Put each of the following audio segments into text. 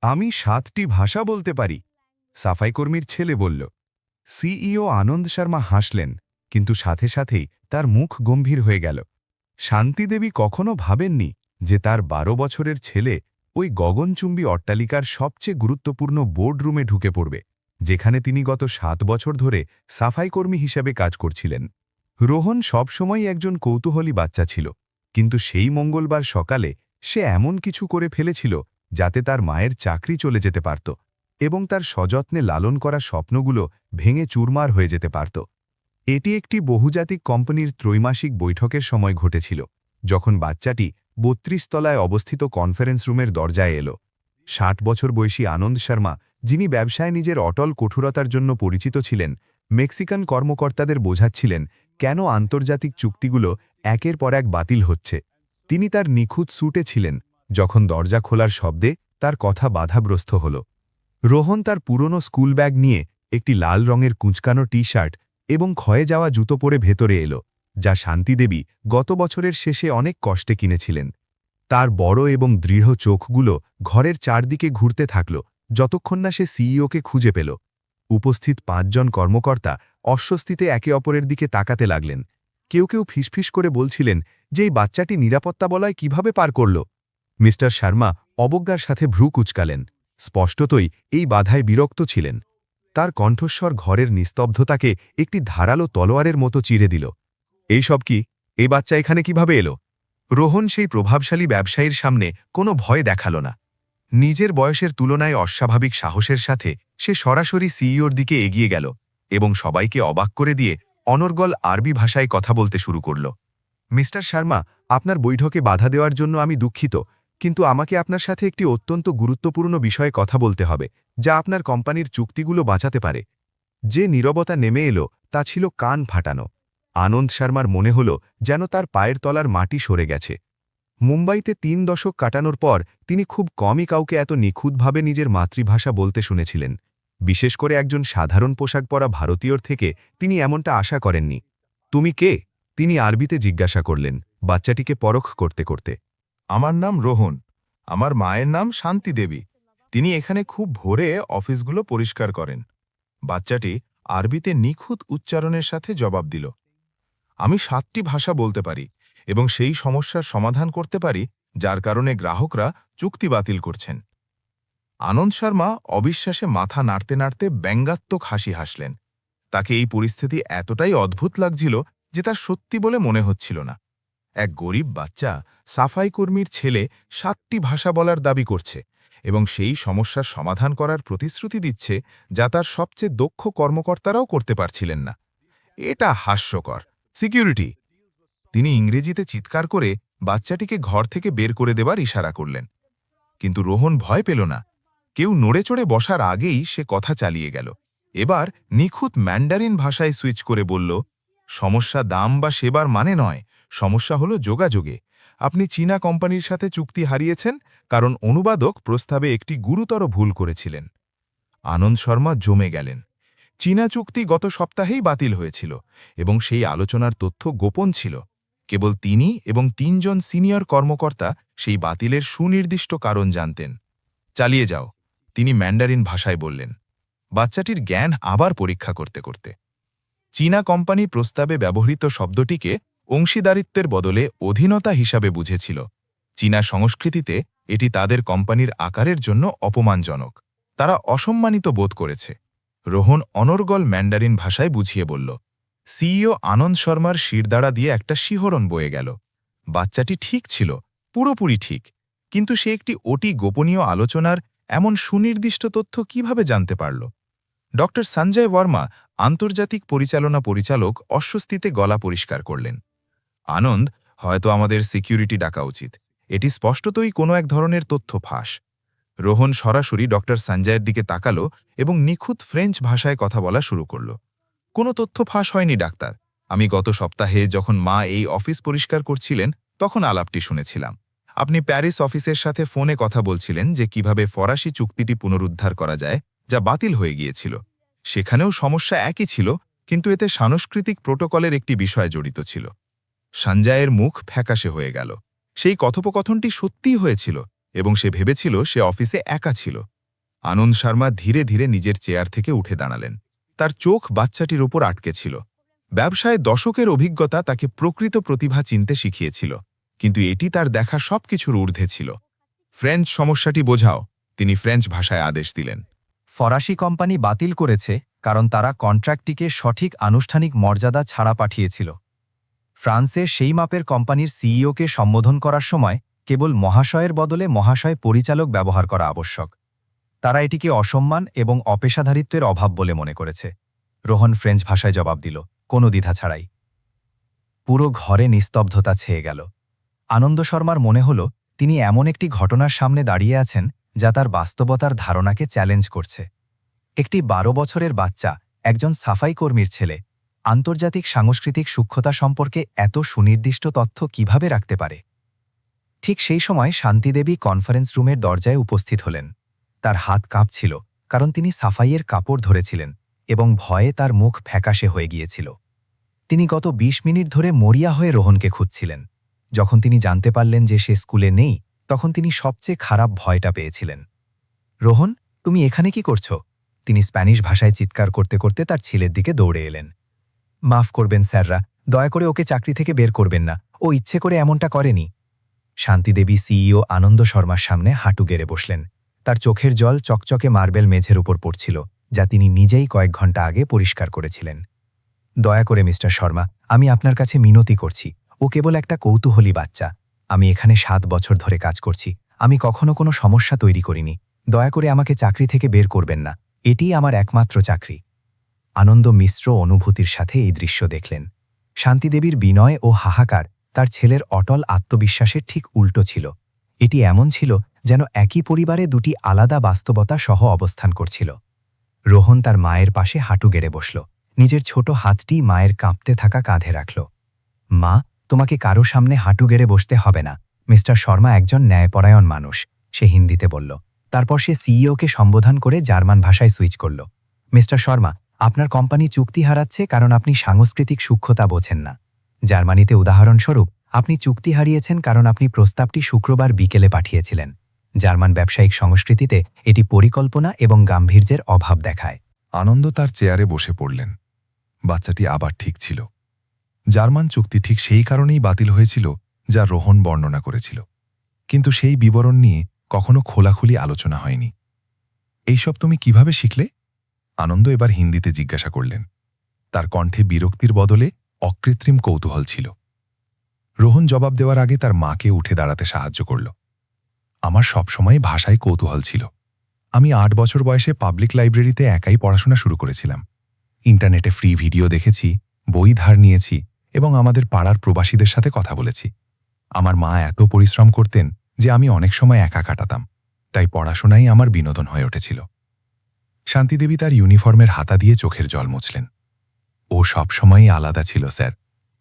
আমি ৭টি ভাষা বলতে পারি, সাফাইকর্মীর ছেলে বলল। সিইও আনন্দ শর্মা হাসলেন, কিন্তু সাথে সাথেই তার মুখ গম্ভীর হয়ে গেল। শান্তিদেবী কখনো ভাবেননি যে তার ১২ বছরের ছেলে ওই গগনচুম্বী অট্টালিকার সবচেয়ে গুরুত্বপূর্ণ বোর্ডরুমে ঢুকে পড়বে, যেখানে তিনি গত ৭ বছর ধরে সাফাইকর্মী হিসেবে কাজ করছিলেন। রোহন সবসময়ই একজন কৌতূহলী বাচ্চা ছিল, কিন্তু সেই মঙ্গলবার সকালে সে এমন কিছু করে ফেলেছিল যাতে তার মায়ের চাকরি চলে যেতে পারত এবং তার সযত্নে লালন করা স্বপ্নগুলো ভেঙে চুরমার হয়ে যেতে পারত। এটি একটি বহুজাতিক কোম্পানির ত্রৈমাসিক বৈঠকের সময় ঘটেছিল, যখন বাচ্চাটি ৩২ তলায় অবস্থিত কনফারেন্স রুমের দরজায় এলো। ৬০ বছর বয়সী আনন্দ শর্মা, যিনি ব্যবসায় নিজের অটল কঠোরতার জন্য পরিচিত ছিলেন, মেক্সিকান কর্মকর্তাদের বোঝাচ্ছিলেন কেন আন্তর্জাতিক চুক্তিগুলো একের পর এক বাতিল হচ্ছে। তিনি তার নিখুঁত স্যুটে ছিলেন যখন দরজা খোলার শব্দে তার কথা বাধাগ্রস্ত হল। রোহন তার পুরনো স্কুল ব্যাগ নিয়ে একটি লাল রঙের কুঁচকানো টি-শার্ট এবং ক্ষয়ে যাওয়া জুতো পরে ভেতরে এলো, যা শান্তিদেবী গত বছরের শেষে অনেক কষ্টে কিনেছিলেন। তার বড় এবং দৃঢ় চোখগুলো ঘরের চারদিকে ঘুরতে থাকল যতক্ষণ না সে সিইওকে খুঁজে পেল। উপস্থিত ৫ জন কর্মকর্তা অস্বস্তিতে একে অপরের দিকে তাকাতে লাগলেন। কেউ কেউ ফিসফিস করে বলছিলেন যে এই বাচ্চাটি নিরাপত্তা বলয় কিভাবে পার করল। মিস্টার শর্মা অবজ্ঞার সাথে ভ্রু কুঁচকালেন, স্পষ্টতই এই বাধায় বিরক্ত ছিলেন। তার কণ্ঠস্বর ঘরের নিস্তব্ধতাকে একটি ধারালো তলোয়ারের মতো চিরে দিল। এই সব কি? এই বাচ্চা এখানে কিভাবে এলো? রোহন সেই প্রভাবশালী ব্যবসায়ীর সামনে কোনো ভয় দেখাল না। নিজের বয়সের তুলনায় অস্বাভাবিক সাহসের সাথে সে সরাসরি সিইওর দিকে এগিয়ে গেল এবং সবাইকে অবাক করে দিয়ে অনর্গল আরবি ভাষায় কথা বলতে শুরু করল। মিস্টার শর্মা, আপনার বৈঠকে বাধা দেওয়ার জন্য আমি দুঃখিত, কিন্তু আমাকে আপনার সাথে একটি অত্যন্ত গুরুত্বপূর্ণ বিষয়ে কথা বলতে হবে, যা আপনার কোম্পানির চুক্তিগুলো বাঁচাতে পারে। যে নীরবতা নেমে এলো তা ছিল কান ফাটানো। আনন্দ শর্মার মনে হল যেন তার পায়ের তলার মাটি সরে গেছে। মুম্বাইতে ৩ দশক কাটানোর পর তিনি খুব কমই কাউকে এত নিখুঁতভাবে নিজের মাতৃভাষা বলতে শুনেছিলেন। বিশেষ করে একজন সাধারণ পোশাক পরা ভারতীয়র থেকে তিনি এমনটা আশা করেননি। তুমি কে? তিনি আরবিতে জিজ্ঞাসা করলেন, বাচ্চাটিকে পরখ করতে করতে। আমার নাম রোহন। আমার মায়ের নাম শান্তি দেবী। তিনি এখানে খুব ভোরে অফিসগুলো পরিষ্কার করেন। বাচ্চাটি আরবিতে নিখুঁত উচ্চারণের সাথে জবাব দিল, আমি ৭টি ভাষা বলতে পারি এবং সেই সমস্যার সমাধান করতে পারি যার কারণে গ্রাহকরা চুক্তি বাতিল করছেন। আনন্দ শর্মা অবিশ্বাসে মাথা নাড়তে নাড়তে ব্যঙ্গাত্মক হাসি হাসলেন। তাকে এই পরিস্থিতি এতটাই অদ্ভুত লাগছিল যে তার সত্যি বলে মনে হচ্ছিল না। এক গরিব বাচ্চা সাফাই কর্মীর ছেলে ৭টি ভাষা বলার দাবি করছে এবং সেই সমস্যার সমাধান করার প্রতিশ্রুতি দিচ্ছে যা তার সবচেয়ে দক্ষ কর্মকর্তারাও করতে পারছিলেন না। এটা হাস্যকর। সিকিউরিটি! তিনি ইংরেজিতে চিৎকার করে বাচ্চাটিকে ঘর থেকে বের করে দেবার ইশারা করলেন। কিন্তু রোহন ভয় পেল না। কেউ নড়েচড়ে বসার আগেই সে কথা চালিয়ে গেল। এবার নিখুঁত ম্যান্ডারিন ভাষায় সুইচ করে বলল, সমস্যা দাম বা সেবার মানে নয়, সমস্যা হলো যোগাযোগে। আপনি চীনা কোম্পানির সাথে চুক্তি হারিয়েছেন কারণ অনুবাদক প্রস্তাবে একটি গুরুতর ভুল করেছিলেন। আনন্দ শর্মা জমে গেলেন। চীনা চুক্তি গত সপ্তাহেই বাতিল হয়েছিল এবং সেই আলোচনার তথ্য গোপন ছিল। কেবল তিনি এবং ৩ জন সিনিয়র কর্মকর্তা সেই বাতিলের সুনির্দিষ্ট কারণ জানতেন। চালিয়ে যাও, তিনি ম্যান্ডারিন ভাষায় বললেন, বাচ্চাটির জ্ঞান আবার পরীক্ষা করতে করতে। চীনা কোম্পানি প্রস্তাবে ব্যবহৃত শব্দটিকে অংশীদারিত্বের বদলে অধীনতা হিসাবে বুঝেছিল। চীনা সংস্কৃতিতে এটি তাদের কোম্পানির আকারের জন্য অপমানজনক। তারা অসম্মানিত বোধ করেছে। রোহন অনর্গল ম্যান্ডারিন ভাষায় বুঝিয়ে বলল। সিইও আনন্দ শর্মার শিরদাঁড়া দিয়ে একটা শিহরণ বয়ে গেল। বাচ্চাটি ঠিক ছিল, পুরোপুরি ঠিক, কিন্তু সে একটি অতি গোপনীয় আলোচনার এমন সুনির্দিষ্ট তথ্য কিভাবে জানতে পারল? ড সঞ্জয় বর্মা, আন্তর্জাতিক পরিচালনা পরিচালক, অস্বস্তিতে গলা পরিষ্কার করলেন। আনন্দ, হয়তো আমাদের সিকিউরিটি ডাকা উচিত। এটি স্পষ্টতই কোনো এক ধরনের তথ্য ফাঁস। রোহন সরাসরি ড সঞ্জয়ের দিকে তাকালো এবং নিখুঁত ফ্রেঞ্চ ভাষায় কথা বলা শুরু করল। কোনো তথ্য ফাঁস হয়নি ডাক্তার। আমি গত সপ্তাহে যখন মা এই অফিস পরিষ্কার করছিলেন তখন আলাপটি শুনেছিলাম। আপনি প্যারিস অফিসের সাথে ফোনে কথা বলছিলেন যে কিভাবে ফরাসি চুক্তিটি পুনরুদ্ধার করা যায়, যা বাতিল হয়ে গিয়েছিল। সেখানেও সমস্যা একই ছিল, কিন্তু এতে সাংস্কৃতিক প্রোটোকলের একটি বিষয় জড়িত ছিল। সঞ্জয়ের মুখ ফ্যাকাশে হয়ে গেল। সেই কথোপকথনটি সত্যিই হয়েছিল এবং সে ভেবেছিল সে অফিসে একা ছিল। আনন্দ শর্মা ধীরে ধীরে নিজের চেয়ার থেকে উঠে দাঁড়ালেন। তার চোখ বাচ্চাটির ওপর আটকে ছিল। ব্যবসায় দশকের অভিজ্ঞতা তাকে প্রকৃত প্রতিভা চিনতে শিখিয়েছিল, কিন্তু এটি তার দেখা সবকিছুর ঊর্ধ্বে ছিল। ফ্রেঞ্চ সমস্যাটি বোঝাও, তিনি ফ্রেঞ্চ ভাষায় আদেশ দিলেন। ফরাসি কোম্পানি বাতিল করেছে কারণ তারা কন্ট্রাক্টটিকে সঠিক আনুষ্ঠানিক মর্যাদা ছাড়া পাঠিয়েছিল। ফ্রান্সে সেই মাপের কোম্পানির সিইওকে সম্বোধন করার সময় কেবল মহাশয়ের বদলে মহাশয় পরিচালক ব্যবহার করা আবশ্যক। তারা এটিকে অসম্মান এবং অপেশাদারিত্বের অভাব বলে মনে করেছে। রোহন ফ্রেঞ্চ ভাষায় জবাব দিল, কোনো দ্বিধা ছাড়াই। পুরো ঘরে নিস্তব্ধতা ছেয়ে গেল। আনন্দ শর্মার মনে হল তিনি এমন একটি ঘটনার সামনে দাঁড়িয়ে আছেন যা তার বাস্তবতার ধারণাকে চ্যালেঞ্জ করছে। একটি 12 বছরের বাচ্চা, একজন সাফাই কর্মীর ছেলে, আন্তর্জাতিক সাংস্কৃতিক সূক্ষ্মতা সম্পর্কে এত সুনির্দিষ্ট তথ্য কিভাবে রাখতে পারে? ঠিক সেই সময় শান্তিদেবী কনফারেন্স রুমের দরজায় উপস্থিত হলেন। তার হাত কাঁপছিল, কারণ তিনি সাফাইয়ের কাপড় ধরেছিলেন এবং ভয়ে তার মুখ ফ্যাকাশে হয়ে গিয়েছিল। তিনি গত 20 মিনিট ধরে মরিয়া হয়ে রোহনকে খুঁজছিলেন। যখন তিনি জানতে পারলেন যে সে স্কুলে নেই, তখন তিনি সবচেয়ে খারাপ ভয়টা পেয়েছিলেন। রোহন, তুমি এখানে কি করছো? তিনি স্প্যানিশ ভাষায় চিৎকার করতে করতে তার ছেলের দিকে দৌড়ে এলেন। মাফ করবেন স্যাররা, দয়া করে ওকে চাকরি থেকে বের করবেন না, ও ইচ্ছে করে এমনটা করেনি। শান্তিদেবী সিইও আনন্দ শর্মার সামনে হাঁটু গেড়ে বসলেন। তার চোখের জল চকচকে মার্বেল মেঝের উপর পড়ছিল, যা তিনি নিজেই কয়েক ঘন্টা আগে পরিষ্কার করেছিলেন। দয়া করে মিস্টার শর্মা, আমি আপনার কাছে মিনতি করছি। ও কেবল একটা কৌতূহলী বাচ্চা। আমি এখানে 7 বছর ধরে কাজ করছি। আমি কখনো কোনো সমস্যা তৈরি করিনি। দয়া করে আমাকে চাকরি থেকে বের করবেন না। এটিই আমার একমাত্র চাকরি। আনন্দ মিশ্র অনুভূতির সাথে এই দৃশ্য দেখলেন। শান্তিদেবীর বিনয় ও হাহাকার তার ছেলের অটল আত্মবিশ্বাসের ঠিক উল্টো ছিল। এটি এমন ছিল যেন একই পরিবারে দুটি আলাদা বাস্তবতা সহ অবস্থান করছিল। রোহন তার মায়ের পাশে হাঁটু গেড়ে বসল। নিজের ছোট হাতটি মায়ের কাঁপতে থাকা কাঁধে রাখল। মা, তোমাকে কারো সামনে হাঁটু গেড়ে বসতে হবে না। মিস্টার শর্মা একজন ন্যায়পরায়ণ মানুষ, সে হিন্দিতে বলল। তারপর সে সিইওকে সম্বোধন করে জার্মান ভাষায় সুইচ করল। মিস্টার শর্মা, আপনার কোম্পানি চুক্তি হারাচ্ছে কারণ আপনি সাংস্কৃতিক সূক্ষ্মতা বোঝেন না। জার্মানিতে উদাহরণস্বরূপ, আপনি চুক্তি হারিয়েছেন কারণ আপনি প্রস্তাবটি শুক্রবার বিকেলে পাঠিয়েছিলেন। জার্মান ব্যবসায়িক সংস্কৃতিতে এটি পরিকল্পনা এবং গাম্ভীর্যের অভাব দেখায়। আনন্দ তার চেয়ারে বসে পড়লেন। বাচ্চাটি আবার ঠিক ছিল। জার্মান চুক্তি ঠিক সেই কারণেই বাতিল হয়েছিল যা রোহন বর্ণনা করেছিল, কিন্তু সেই বিবরণ নিয়ে কখনো খোলাখুলি আলোচনা হয়নি। এইসব তুমি কিভাবে শিখলে? আনন্দ এবার হিন্দিতে জিজ্ঞাসা করলেন। তার কণ্ঠে বিরক্তির বদলে অকৃত্রিম কৌতূহল ছিল। রোহন জবাব দেওয়ার আগে তার মাকে উঠে দাঁড়াতে সাহায্য করল। আমার সবসময় ভাষায় কৌতূহল ছিল। আমি 8 বছর বয়সে পাবলিক লাইব্রেরিতে একাই পড়াশোনা শুরু করেছিলাম। ইন্টারনেটে ফ্রি ভিডিও দেখেছি, বই ধার নিয়েছি এবং আমাদের পাড়ার প্রবাসীদের সাথে কথা বলেছি। আমার মা এত পরিশ্রম করতেন যে আমি অনেক সময় একা কাটাতাম, তাই পড়াশোনাই আমার বিনোদন হয়ে উঠেছিল। শান্তিদেবী তার ইউনিফর্মের হাতা দিয়ে চোখের জল মুছলেন। ও সবসময়ই আলাদা ছিল স্যার।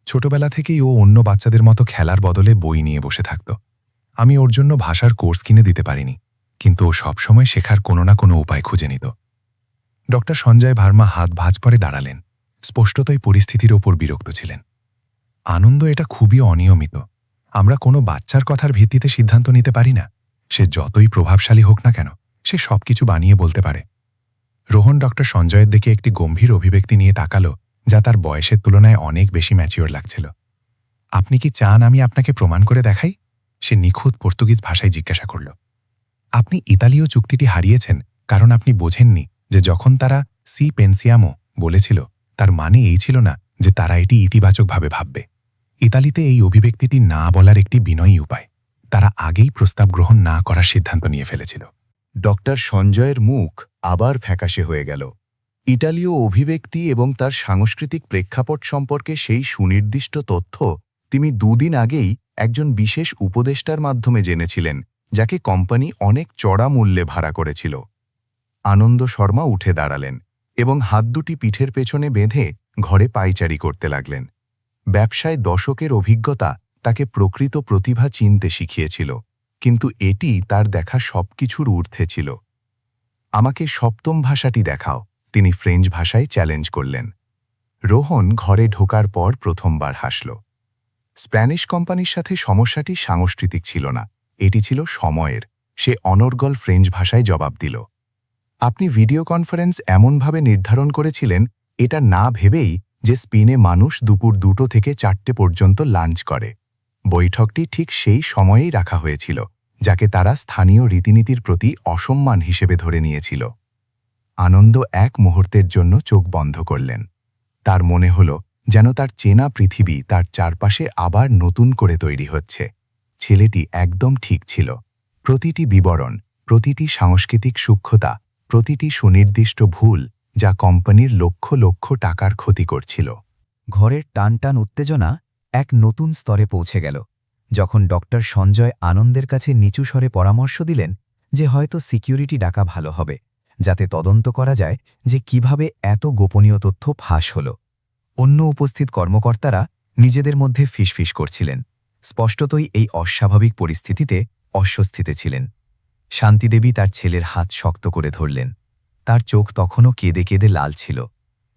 ছোটবেলা থেকেই ও অন্য বাচ্চাদের মতো খেলার বদলে বই নিয়ে বসে থাকত। আমি ওর জন্য ভাষার কোর্স কিনে দিতে পারিনি, কিন্তু ও সবসময় শেখার কোনো না কোনো উপায় খুঁজে নিত। ডক্টর সঞ্জয় ভার্মা হাত ভাঁজ পরে দাঁড়ালেন। স্পষ্টতই পরিস্থিতির ওপর বিরক্ত ছিলেন। আনন্দ, এটা খুবই অনিয়মিত। আমরা কোনো বাচ্চার কথার ভিত্তিতে সিদ্ধান্ত নিতে পারি না। সে যতই প্রভাবশালী হোক না কেন, সে সবকিছু বানিয়ে বলতে পারে। রোহন ডক্টর সঞ্জয়ের দিকে একটি গম্ভীর অভিব্যক্তি নিয়ে তাকালো, যা তার বয়সের তুলনায় অনেক বেশি ম্যাচিওর লাগছিল। আপনি কি চান আমি আপনাকে প্রমাণ করে দেখাই? সে নিখুঁত পর্তুগিজ ভাষায় জিজ্ঞাসা করল। আপনি ইতালীয় চুক্তিটি হারিয়েছেন কারণ আপনি বোঝেননি যে যখন তারা সি পেনসিয়ামো বলেছিল, তার মানে এই ছিল না যে তারা এটি ইতিবাচকভাবে ভাববে। ইতালিতে এই অভিব্যক্তিটি না বলার একটি বিনয়ী উপায়। তারা আগেই প্রস্তাব গ্রহণ না করার সিদ্ধান্ত নিয়ে ফেলেছিল। ডক্টর সঞ্জয়ের মুখ আবার ফ্যাকাশে হয়ে গেল। ইতালীয় অভিব্যক্তি এবং তার সাংস্কৃতিক প্রেক্ষাপট সম্পর্কে সেই সুনির্দিষ্ট তথ্য তিনি 2 দিন আগেই একজন বিশেষ উপদেষ্টার মাধ্যমে জেনেছিলেন, যাকে কোম্পানি অনেক চড়া মূল্যে ভাড়া করেছিল। আনন্দ শর্মা উঠে দাঁড়ালেন এবং হাত দুটি পিঠের পেছনে বেঁধে ঘরে পায়চারি করতে লাগলেন। ব্যবসায় দশকের অভিজ্ঞতা তাকে প্রকৃত প্রতিভা চিনতে শিখিয়েছিল, কিন্তু এটি তার দেখা সবকিছুর ঊর্ধ্বে ছিল। আমাকে সপ্তম ভাষাটি দেখাও, তিনি ফ্রেঞ্চ ভাষায় চ্যালেঞ্জ করলেন। রোহন ঘরে ঢোকার পর প্রথমবার হাসল। স্প্যানিশ কোম্পানির সাথে সমস্যাটি সাংস্কৃতিক ছিল না, এটি ছিল সময়ের। সে অনর্গল ফ্রেঞ্চ ভাষায় জবাব দিল। আপনি ভিডিও কনফারেন্স এমনভাবে নির্ধারণ করেছিলেন এটা না ভেবেই যে স্পেনে মানুষ দুপুর 2টো থেকে 4টে পর্যন্ত লাঞ্চ করে। বৈঠকটি ঠিক সেই সময়েই রাখা হয়েছিল যাকে তারা স্থানীয় রীতিনীতির প্রতি অসম্মান হিসেবে ধরে নিয়েছিল। আনন্দ এক মুহূর্তের জন্য চোখ বন্ধ করলেন। তার মনে হল যেন তার চেনা পৃথিবী তার চারপাশে আবার নতুন করে তৈরি হচ্ছে। ছেলেটি একদম ঠিক ছিল। প্রতিটি বিবরণ, প্রতিটি সাংস্কৃতিক সূক্ষ্মতা, প্রতিটি সুনির্দিষ্ট ভুল যা কোম্পানির লক্ষ লক্ষ টাকার ক্ষতি করছিল। ঘরের টান টান উত্তেজনা এক নতুন স্তরে পৌঁছে গেল যখন ডক্টর সঞ্জয় আনন্দের কাছে নিচু স্বরে পরামর্শ দিলেন যে হয়তো সিকিউরিটি ডাকা ভালো হবে, যাতে তদন্ত করা যায় যে কিভাবে এত গোপনীয় তথ্য ফাঁস হল। অন্য উপস্থিত কর্মকর্তারা নিজেদের মধ্যে ফিসফিস করছিলেন। স্পষ্টতই এই অস্বাভাবিক পরিস্থিতিতে অস্বস্তিতে ছিলেন। শান্তিদেবী তার ছেলের হাত শক্ত করে ধরলেন। তার চোখ তখনও কেঁদে কেঁদে লাল ছিল।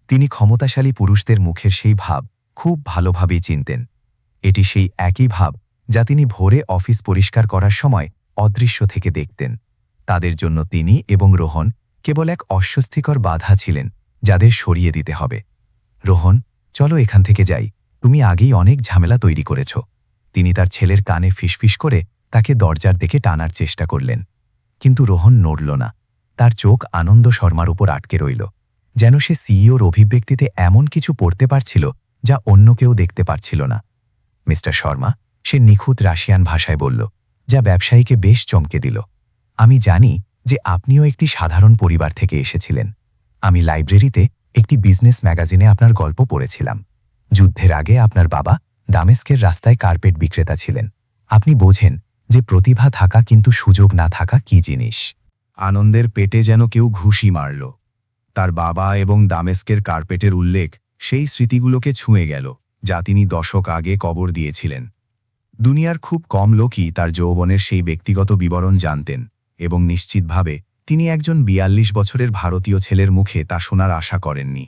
তিনি ক্ষমতাশালী পুরুষদের মুখের সেই ভাব খুব ভালোভাবেই চিনতেন। এটি সেই একই ভাব যা তিনি ভোরে অফিস পরিষ্কার করার সময় অদৃশ্য থেকে দেখতেন। তাদের জন্য তিনি এবং রোহন কেবল এক অস্বস্তিকর বাধা ছিলেন যাদের সরিয়ে দিতে হবে। রোহন, চলো এখান থেকে যাই, তুমি আগেই অনেক ঝামেলা তৈরি করেছ। তিনি তার ছেলের কানে ফিসফিস করে তাকে দরজার দিকে টানার চেষ্টা করলেন, কিন্তু রোহন নড়ল না। তার চোখ আনন্দ শর্মার উপর আটকে রইল, যেন সে সিইওর অভিব্যক্তিতে এমন কিছু পড়তে পারছিল যা অন্য কেউ দেখতে পারছিল না। মিস্টার শর্মা, সে নিখুঁত রাশিয়ান ভাষায় বলল, যা ব্যবসায়ীকে বেশ চমকে দিল। আমি জানি যে আপনিও একটি সাধারণ পরিবার থেকে এসেছিলেন। আমি লাইব্রেরিতে একটি বিজনেস ম্যাগাজিনে আপনার গল্প পড়েছিলাম। যুদ্ধের আগে আপনার বাবা দামেস্কের রাস্তায় কার্পেট বিক্রেতা ছিলেন। আপনি বোঝেন যে প্রতিভা থাকা কিন্তু সুযোগ না থাকা কী জিনিস। আনন্দের পেটে যেন কেউ ঘুষি মারল। তার বাবা এবং দামেস্কের কার্পেটের উল্লেখ সেই স্মৃতিগুলোকে ছুঁয়ে গেল যা তিনি দশক আগে কবর দিয়েছিলেন। দুনিয়ার খুব কম লোকই তার যৌবনের সেই ব্যক্তিগত বিবরণ জানতেন, এবং নিশ্চিতভাবে তিনি একজন ৪২ বছরের ভারতীয় ছেলের মুখে তা শোনার আশা করেননি।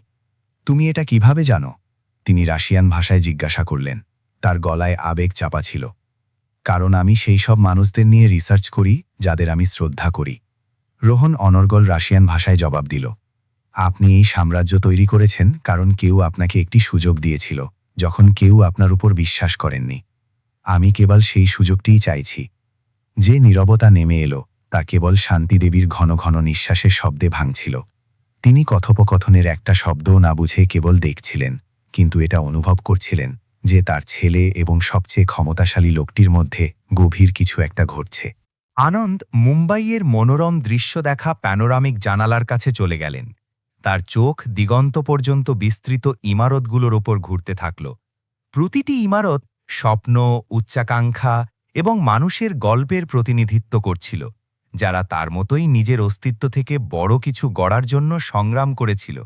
তুমি এটা কিভাবে জানো? তিনি রাশিয়ান ভাষায় জিজ্ঞাসা করলেন। তার গলায় আবেগ চাপা ছিল। কারণ আমি সেই সব মানুষদের নিয়ে রিসার্চ করি যাদের আমি শ্রদ্ধা করি। রোহন অনর্গল রাশিয়ান ভাষায় জবাব দিল। আপনি এই সাম্রাজ্য তৈরি করেছেন কারণ কেউ আপনাকে একটি সুযোগ দিয়েছিল যখন কেউ আপনার উপর বিশ্বাস করেননি। আমি কেবল সেই সুযোগটিই চাইছি। যে নীরবতা নেমে এলো তা কেবল শান্তিদেবীর ঘন ঘন নিঃশ্বাসের শব্দে ভাঙছিল। তিনি কথোপকথনের একটা শব্দও না বুঝে কেবল দেখছিলেন, কিন্তু এটা অনুভব করছিলেন যে তার ছেলে এবং সবচেয়ে ক্ষমতাশালী লোকটির মধ্যে গভীর কিছু একটা ঘটছে। আনন্দ মুম্বাইয়ের মনোরম দৃশ্য দেখা প্যানোরামিক জানালার কাছে চলে গেলেন। তার চোখ দিগন্ত পর্যন্ত বিস্তৃত ইমারতগুলোর ওপর ঘুরতে থাকল। প্রতিটি ইমারত স্বপ্ন, উচ্চাকাঙ্ক্ষা এবং মানুষের গল্পের প্রতিনিধিত্ব করছিল, যারা তার মতোই নিজের অস্তিত্ব থেকে বড় কিছু গড়ার জন্য সংগ্রাম করেছিল।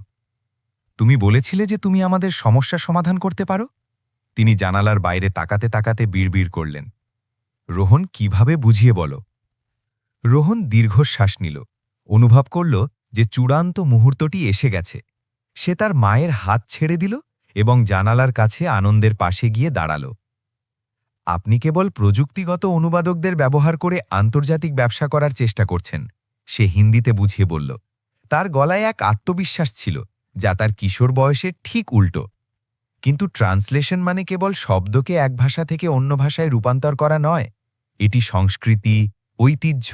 তুমি বলেছিলে যে তুমি আমাদের সমস্যা সমাধান করতে পারো? তিনি জানালার বাইরে তাকাতে তাকাতে বিড়বিড় করলেন। রোহন, কিভাবে বুঝিয়ে বলো? রোহন দীর্ঘশ্বাস নিল, অনুভব করল যে চূড়ান্ত মুহূর্তটি এসে গেছে। সে তার মায়ের হাত ছেড়ে দিল এবং জানালার কাছে আনন্দের পাশে গিয়ে দাঁড়াল। আপনি কেবল প্রযুক্তিগত অনুবাদকদের ব্যবহার করে আন্তর্জাতিক ব্যবসা করার চেষ্টা করছেন, সে হিন্দিতে বুঝিয়ে বলল। তার গলায় এক আত্মবিশ্বাস ছিল যা তার কিশোর বয়সের ঠিক উল্টো। কিন্তু ট্রান্সলেশন মানে কেবল শব্দকে এক ভাষা থেকে অন্য ভাষায় রূপান্তর করা নয়, এটি সংস্কৃতি, ঐতিহ্য,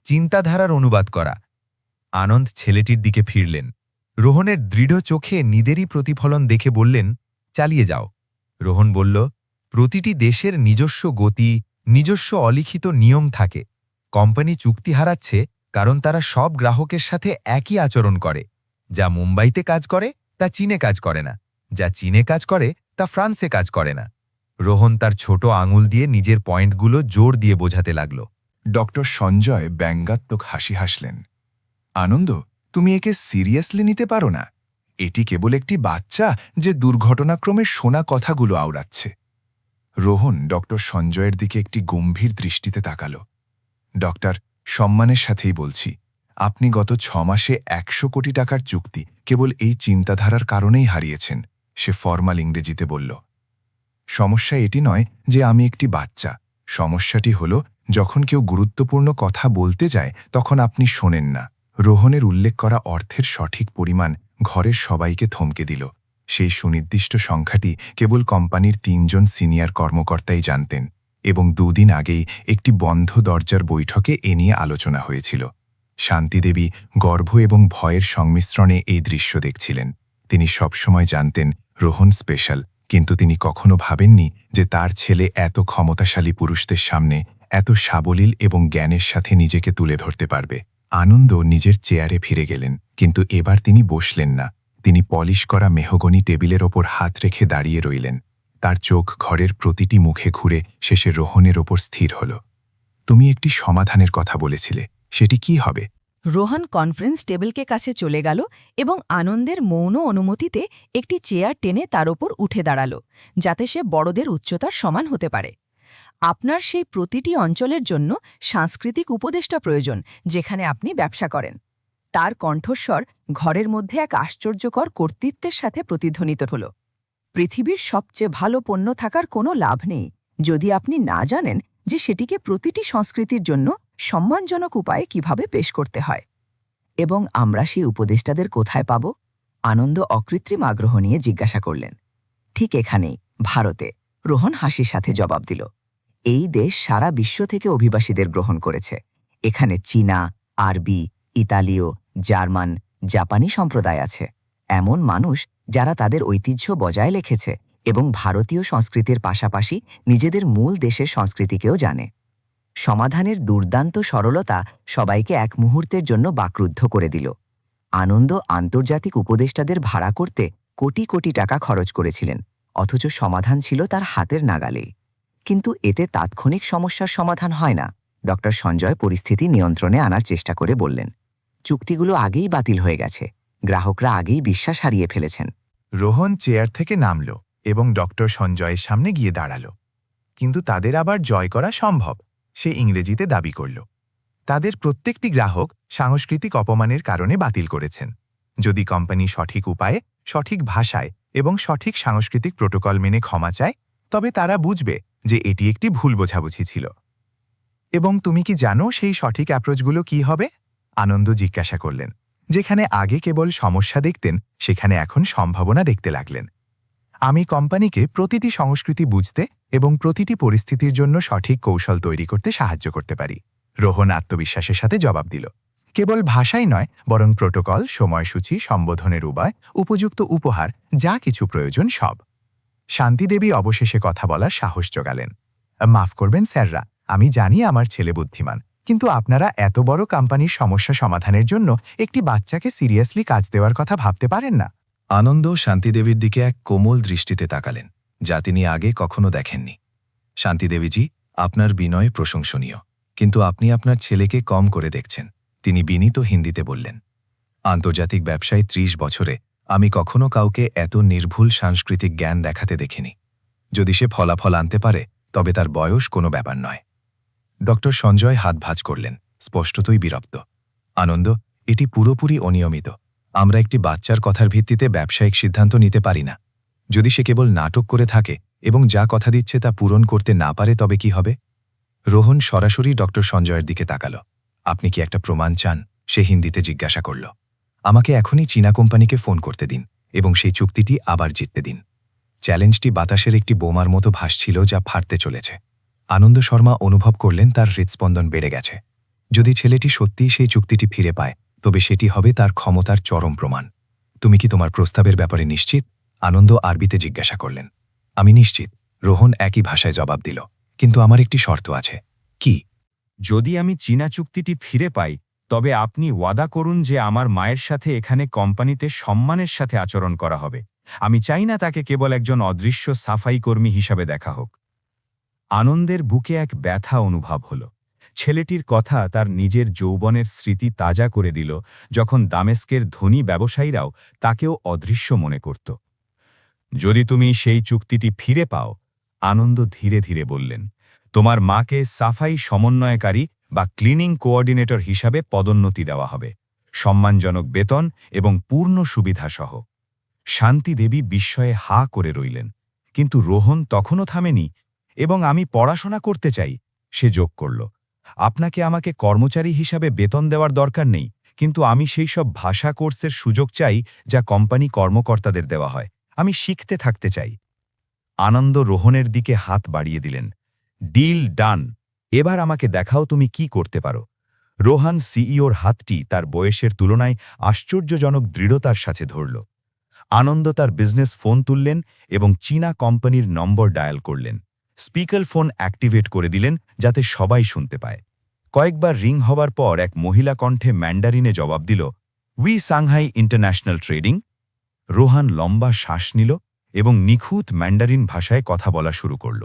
চিন্তাধারার অনুবাদ করা। আনন্দ ছেলেটির দিকে ফিরলেন। রোহনের দৃঢ় চোখে নিদেরই প্রতিফলন দেখে বললেন, চালিয়ে যাও। রোহন বলল, প্রতিটি দেশের নিজস্ব গতি, নিজস্ব অলিখিত নিয়ম থাকে। কোম্পানি চুক্তি হারাচ্ছে কারণ তারা সব গ্রাহকের সাথে একই আচরণ করে। যা মুম্বাইতে কাজ করে তা চীনে কাজ করে না, যা চীনে কাজ করে তা ফ্রান্সে কাজ করে না। রোহন তার ছোট আঙুল দিয়ে নিজের পয়েন্টগুলো জোর দিয়ে বোঝাতে লাগল। ডক্টর সঞ্জয় ব্যঙ্গাত্মক হাসি হাসলেন। আনন্দ, তুমি একে সিরিয়াসলি নিতে পারো না। এটি কেবল একটি বাচ্চা যে দুর্ঘটনাক্রমে শোনা কথাগুলো আওড়াচ্ছে। রোহন ডক্টর সঞ্জয়ের দিকে একটি গম্ভীর দৃষ্টিতে তাকাল। ডক্টর, সম্মানের সাথেই বলছি, আপনি গত 6 মাসে 100 কোটি টাকার চুক্তি কেবল এই চিন্তাধারার কারণেই হারিয়েছেন, সে ফরমাল ইংরেজিতে বলল। সমস্যা এটি নয় যে আমি একটি বাচ্চা। সমস্যাটি হল যখন কেউ গুরুত্বপূর্ণ কথা বলতে যায় তখন আপনি শোনেন না। রোহনের উল্লেখ করা অর্থের সঠিক পরিমাণ ঘরের সবাইকে থমকে দিল। সেই সুনির্দিষ্ট সংখ্যাটি কেবল কোম্পানির ৩ জন সিনিয়র কর্মকর্তাই জানতেন এবং ২ দিন আগেই একটি বন্ধ দরজার বৈঠকে এ নিয়ে আলোচনা হয়েছিল। শান্তিদেবী গর্ব এবং ভয়ের সংমিশ্রণে এই দৃশ্য দেখছিলেন। তিনি সবসময় জানতেন রোহন স্পেশাল, কিন্তু তিনি কখনো ভাবেননি যে তার ছেলে এত ক্ষমতাশালী পুরুষদের সামনে এত সাবলীল এবং জ্ঞানের সাথে নিজেকে তুলে ধরতে পারবে। আনন্দ নিজের চেয়ারে ফিরে গেলেন, কিন্তু এবার তিনি বসলেন না। তিনি পলিশ করা মেহগনি টেবিলের ওপর হাত রেখে দাঁড়িয়ে রইলেন। তার চোখ ঘরের প্রতিটি মুখে ঘুরে শেষে রোহনের ওপর স্থির হল। তুমি একটি সমাধানের কথা বলেছিলে, সেটি কি হবে? রোহন কনফারেন্স টেবিলকে কাছে চলে গেল এবং আনন্দের মৌন অনুমতিতে একটি চেয়ার টেনে তার ওপর উঠে দাঁড়াল, যাতে সে বড়দের উচ্চতার সমান হতে পারে। আপনার সেই প্রতিটি অঞ্চলের জন্য সাংস্কৃতিক উপদেষ্টা প্রয়োজন, যেখানে আপনি ব্যবসা করেন। তার কণ্ঠস্বর ঘরের মধ্যে এক আশ্চর্যকর কর্তৃত্বের সাথে প্রতিধ্বনিত হল। পৃথিবীর সবচেয়ে ভালো পণ্য থাকার কোনো লাভ নেই যদি আপনি না জানেন যে সেটিকে প্রতিটি সংস্কৃতির জন্য সম্মানজনক উপায়ে কিভাবে পেশ করতে হয়। এবং আমরা সেই উপদেষ্টাদের কোথায় পাব? আনন্দ অকৃত্রিম আগ্রহ নিয়ে জিজ্ঞাসা করলেন। ঠিক এখানেই, ভারতে, রোহন হাসির সাথে জবাব দিল। এই দেশ সারা বিশ্ব থেকে অভিবাসীদের গ্রহণ করেছে। এখানে চীনা, আরবি, ইতালীয়, জার্মান, জাপানি সম্প্রদায় আছে। এমন মানুষ যারা তাদের ঐতিহ্য বজায় রেখেছে এবং ভারতীয় সংস্কৃতির পাশাপাশি নিজেদের মূল দেশের সংস্কৃতিকেও জানে। সমাধানের দুর্দান্ত সরলতা সবাইকে এক মুহূর্তের জন্য বাকরুদ্ধ করে দিল। আনন্দ আন্তর্জাতিক উপদেষ্টাদের ভাড়া করতে কোটি কোটি টাকা খরচ করেছিলেন, অথচ সমাধান ছিল তার হাতের নাগালেই। কিন্তু এতে তাৎক্ষণিক সমস্যার সমাধান হয় না। ড সঞ্জয় পরিস্থিতি নিয়ন্ত্রণে আনার চেষ্টা করে বললেন, চুক্তিগুলো আগেই বাতিল হয়ে গেছে, গ্রাহকরা আগেই বিশ্বাস হারিয়ে ফেলেছেন। রোহন চেয়ার থেকে নামল এবং ডক্টর সঞ্জয়ের সামনে গিয়ে দাঁড়াল। কিন্তু তাদের আবার জয় করা সম্ভব, সে ইংরেজিতে দাবি করল। তাদের প্রত্যেকটি গ্রাহক সাংস্কৃতিক অপমানের কারণে বাতিল করেছেন। যদি কোম্পানি সঠিক উপায়ে, সঠিক ভাষায় এবং সঠিক সাংস্কৃতিক প্রোটোকল মেনে ক্ষমা চায়, তবে তারা বুঝবে যে এটি একটি ভুল বোঝাবুঝি ছিল। এবং তুমি কি জানো সেই সঠিক অ্যাপ্রোচগুলো কি হবে? আনন্দ জিজ্ঞাসা করলেন। যেখানে আগে কেবল সমস্যা দেখতেন, সেখানে এখন সম্ভাবনা দেখতে লাগলেন। আমি কোম্পানিকে প্রতিটি সংস্কৃতি বুঝতে এবং প্রতিটি পরিস্থিতির জন্য সঠিক কৌশল তৈরি করতে সাহায্য করতে পারি, রোহন আত্মবিশ্বাসের সাথে জবাব দিল। কেবল ভাষাই নয়, বরং প্রোটোকল, সময়সূচি, সম্বোধনের উপায়, উপযুক্ত উপহার, যা কিছু প্রয়োজন সব। শান্তিদেবী অবশেষে কথা বলার সাহস জোগালেন। মাফ করবেন স্যাররা, আমি জানি আমার ছেলে বুদ্ধিমান, কিন্তু আপনারা এত বড় কোম্পানির সমস্যা সমাধানের জন্য একটি বাচ্চাকে সিরিয়াসলি কাজ দেওয়ার কথা ভাবতে পারেন না। আনন্দ শান্তিদেবীর দিকে এক কোমল দৃষ্টিতে তাকালেন, যা তিনি আগে কখনো দেখেননি। শান্তিদেবীজি, আপনার বিনয় প্রশংসনীয়, কিন্তু আপনি আপনার ছেলেকে কম করে দেখছেন, তিনি বিনীত হিন্দিতে বললেন। আন্তর্জাতিক ব্যবসায় ৩০ বছরে আমি কখনো কাউকে এত নির্ভুল সাংস্কৃতিক জ্ঞান দেখাতে দেখিনি। যদি সে ফলাফল আনতে পারে, তবে তার বয়স কোনো ব্যাপার নয়। ড সঞ্জয় হাত ভাঁজ করলেন, স্পষ্টতই বিরক্ত। আনন্দ, এটি পুরোপুরি অনিয়মিত। আমরা একটি বাচ্চার কথার ভিত্তিতে ব্যবসায়িক সিদ্ধান্ত নিতে পারি না। যদি সে কেবল নাটক করে থাকে এবং যা কথা দিচ্ছে তা পূরণ করতে না পারে, তবে কি হবে? রোহন সরাসরি ড সঞ্জয়ের দিকে তাকাল। আপনি কি একটা প্রমাণ চান? সে হিন্দিতে জিজ্ঞাসা করল। আমাকে এখনই চীনা কোম্পানিকে ফোন করতে দিন এবং সেই চুক্তিটি আবার জিততে দিন। চ্যালেঞ্জটি বাতাসের একটি বোমার মতো ভাসছিল, যা ফাটতে চলেছে। আনন্দ শর্মা অনুভব করলেন তার হৃৎস্পন্দন বেড়ে গেছে। যদি ছেলেটি সত্যিই সেই চুক্তিটি ফিরে পায়, তবে সেটি হবে তার ক্ষমতার চরম প্রমাণ। তুমি কি তোমার প্রস্তাবের ব্যাপারে নিশ্চিত? আনন্দ আরবিতে জিজ্ঞাসা করলেন। আমি নিশ্চিত, রোহন একই ভাষায় জবাব দিল। কিন্তু আমার একটি শর্ত আছে। কি? যদি আমি চীনা চুক্তিটি ফিরে পাই, তবে আপনি ওয়াদা করুন যে আমার মায়ের সাথে এখানে কোম্পানিতে সম্মানের সাথে আচরণ করা হবে। আমি চাই না তাকে কেবল একজন অদৃশ্য সাফাই কর্মী হিসাবে দেখা হোক। আনন্দের বুকে এক ব্যথা অনুভব হল। ছেলেটির কথা তার নিজের যৌবনের স্মৃতি তাজা করে দিল, যখন দামেস্কের ধনী ব্যবসায়ীরাও তাকেও অদৃশ্য মনে করত। যদি তুমি সেই চুক্তিটি ফিরে পাও, আনন্দ ধীরে ধীরে বললেন, তোমার মাকে সাফাই সমন্বয়কারী বা ক্লিনিং কোঅর্ডিনেটর হিসাবে পদোন্নতি দেওয়া হবে, সম্মানজনক বেতন এবং পূর্ণ সুবিধাসহ। শান্তিদেবী বিস্ময়ে হা করে রইলেন, কিন্তু রোহন তখনও থামেনি। এবং আমি পড়াশোনা করতে চাই, সে যোগ করল। আপনাকে আমাকে কর্মচারী হিসাবে বেতন দেওয়ার দরকার নেই, কিন্তু আমি সেই সব ভাষা কোর্সের সুযোগ চাই যা কোম্পানি কর্মকর্তাদের দেওয়া হয়। আমি শিখতে থাকতে চাই। আনন্দ রোহনের দিকে হাত বাড়িয়ে দিলেন। Deal done. এবার আমাকে দেখাও তুমি কি করতে পারো। রোহান সিইওর হাতটি তার বয়সের তুলনায় আশ্চর্যজনক দৃঢ়তার সাথে ধরল। আনন্দ তার বিজনেস ফোন তুললেন এবং চীনা কোম্পানির নম্বর ডায়াল করলেন। স্পিকার ফোন অ্যাক্টিভেট করে দিলেন যাতে সবাই শুনতে পায়। কয়েকবার রিং হবার পর এক মহিলা কণ্ঠে ম্যান্ডারিনে জবাব দিল, we Shanghai international trading. Rohan লম্বা শ্বাস নিল এবং নিখুঁত ম্যান্ডারিন ভাষায় কথা বলা শুরু করল।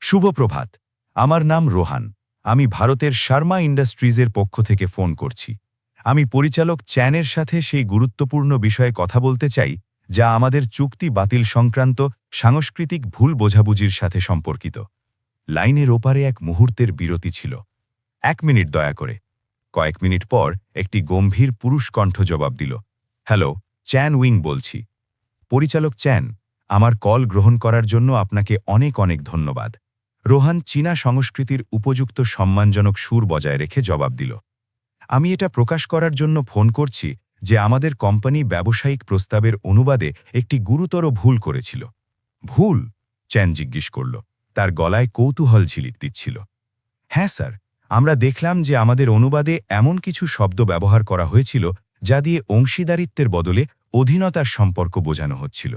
শুভ প্রভাত, আমার নাম রোহান। আমি ভারতের শর্মা ইন্ডাস্ট্রিজের পক্ষ থেকে ফোন করছি। আমি পরিচালক চ্যানের সাথে সেই গুরুত্বপূর্ণ বিষয়ে কথা বলতে চাই যা আমাদের চুক্তি বাতিল সংক্রান্ত সাংস্কৃতিক ভুল বোঝাবুঝির সাথে সম্পর্কিত। লাইনের ওপারে এক মুহূর্তের বিরতি ছিল। 1 মিনিট দয়া করে। কয়েক মিনিট পর একটি গম্ভীর পুরুষ কণ্ঠ জবাব দিল, হ্যালো, চ্যান উইং বলছি। পরিচালক চ্যান, আমার কল গ্রহণ করার জন্য আপনাকে অনেক অনেক ধন্যবাদ। রোহান চীনা সংস্কৃতির উপযুক্ত সম্মানজনক সুর বজায় রেখে জবাব দিল, আমি এটা প্রকাশ করার জন্য ফোন করছি যে আমাদের কোম্পানি ব্যবসায়িক প্রস্তাবের অনুবাদে একটি গুরুতর ভুল করেছিল। ভুল? চ্যান জিজ্ঞেস করল। তার গলায় কৌতূহল ঝিলিক দিচ্ছিল। হ্যাঁ স্যার, আমরা দেখলাম যে আমাদের অনুবাদে এমন কিছু শব্দ ব্যবহার করা হয়েছিল যা দিয়ে অংশীদারিত্বের বদলে অধীনতার সম্পর্ক বোঝানো হচ্ছিল।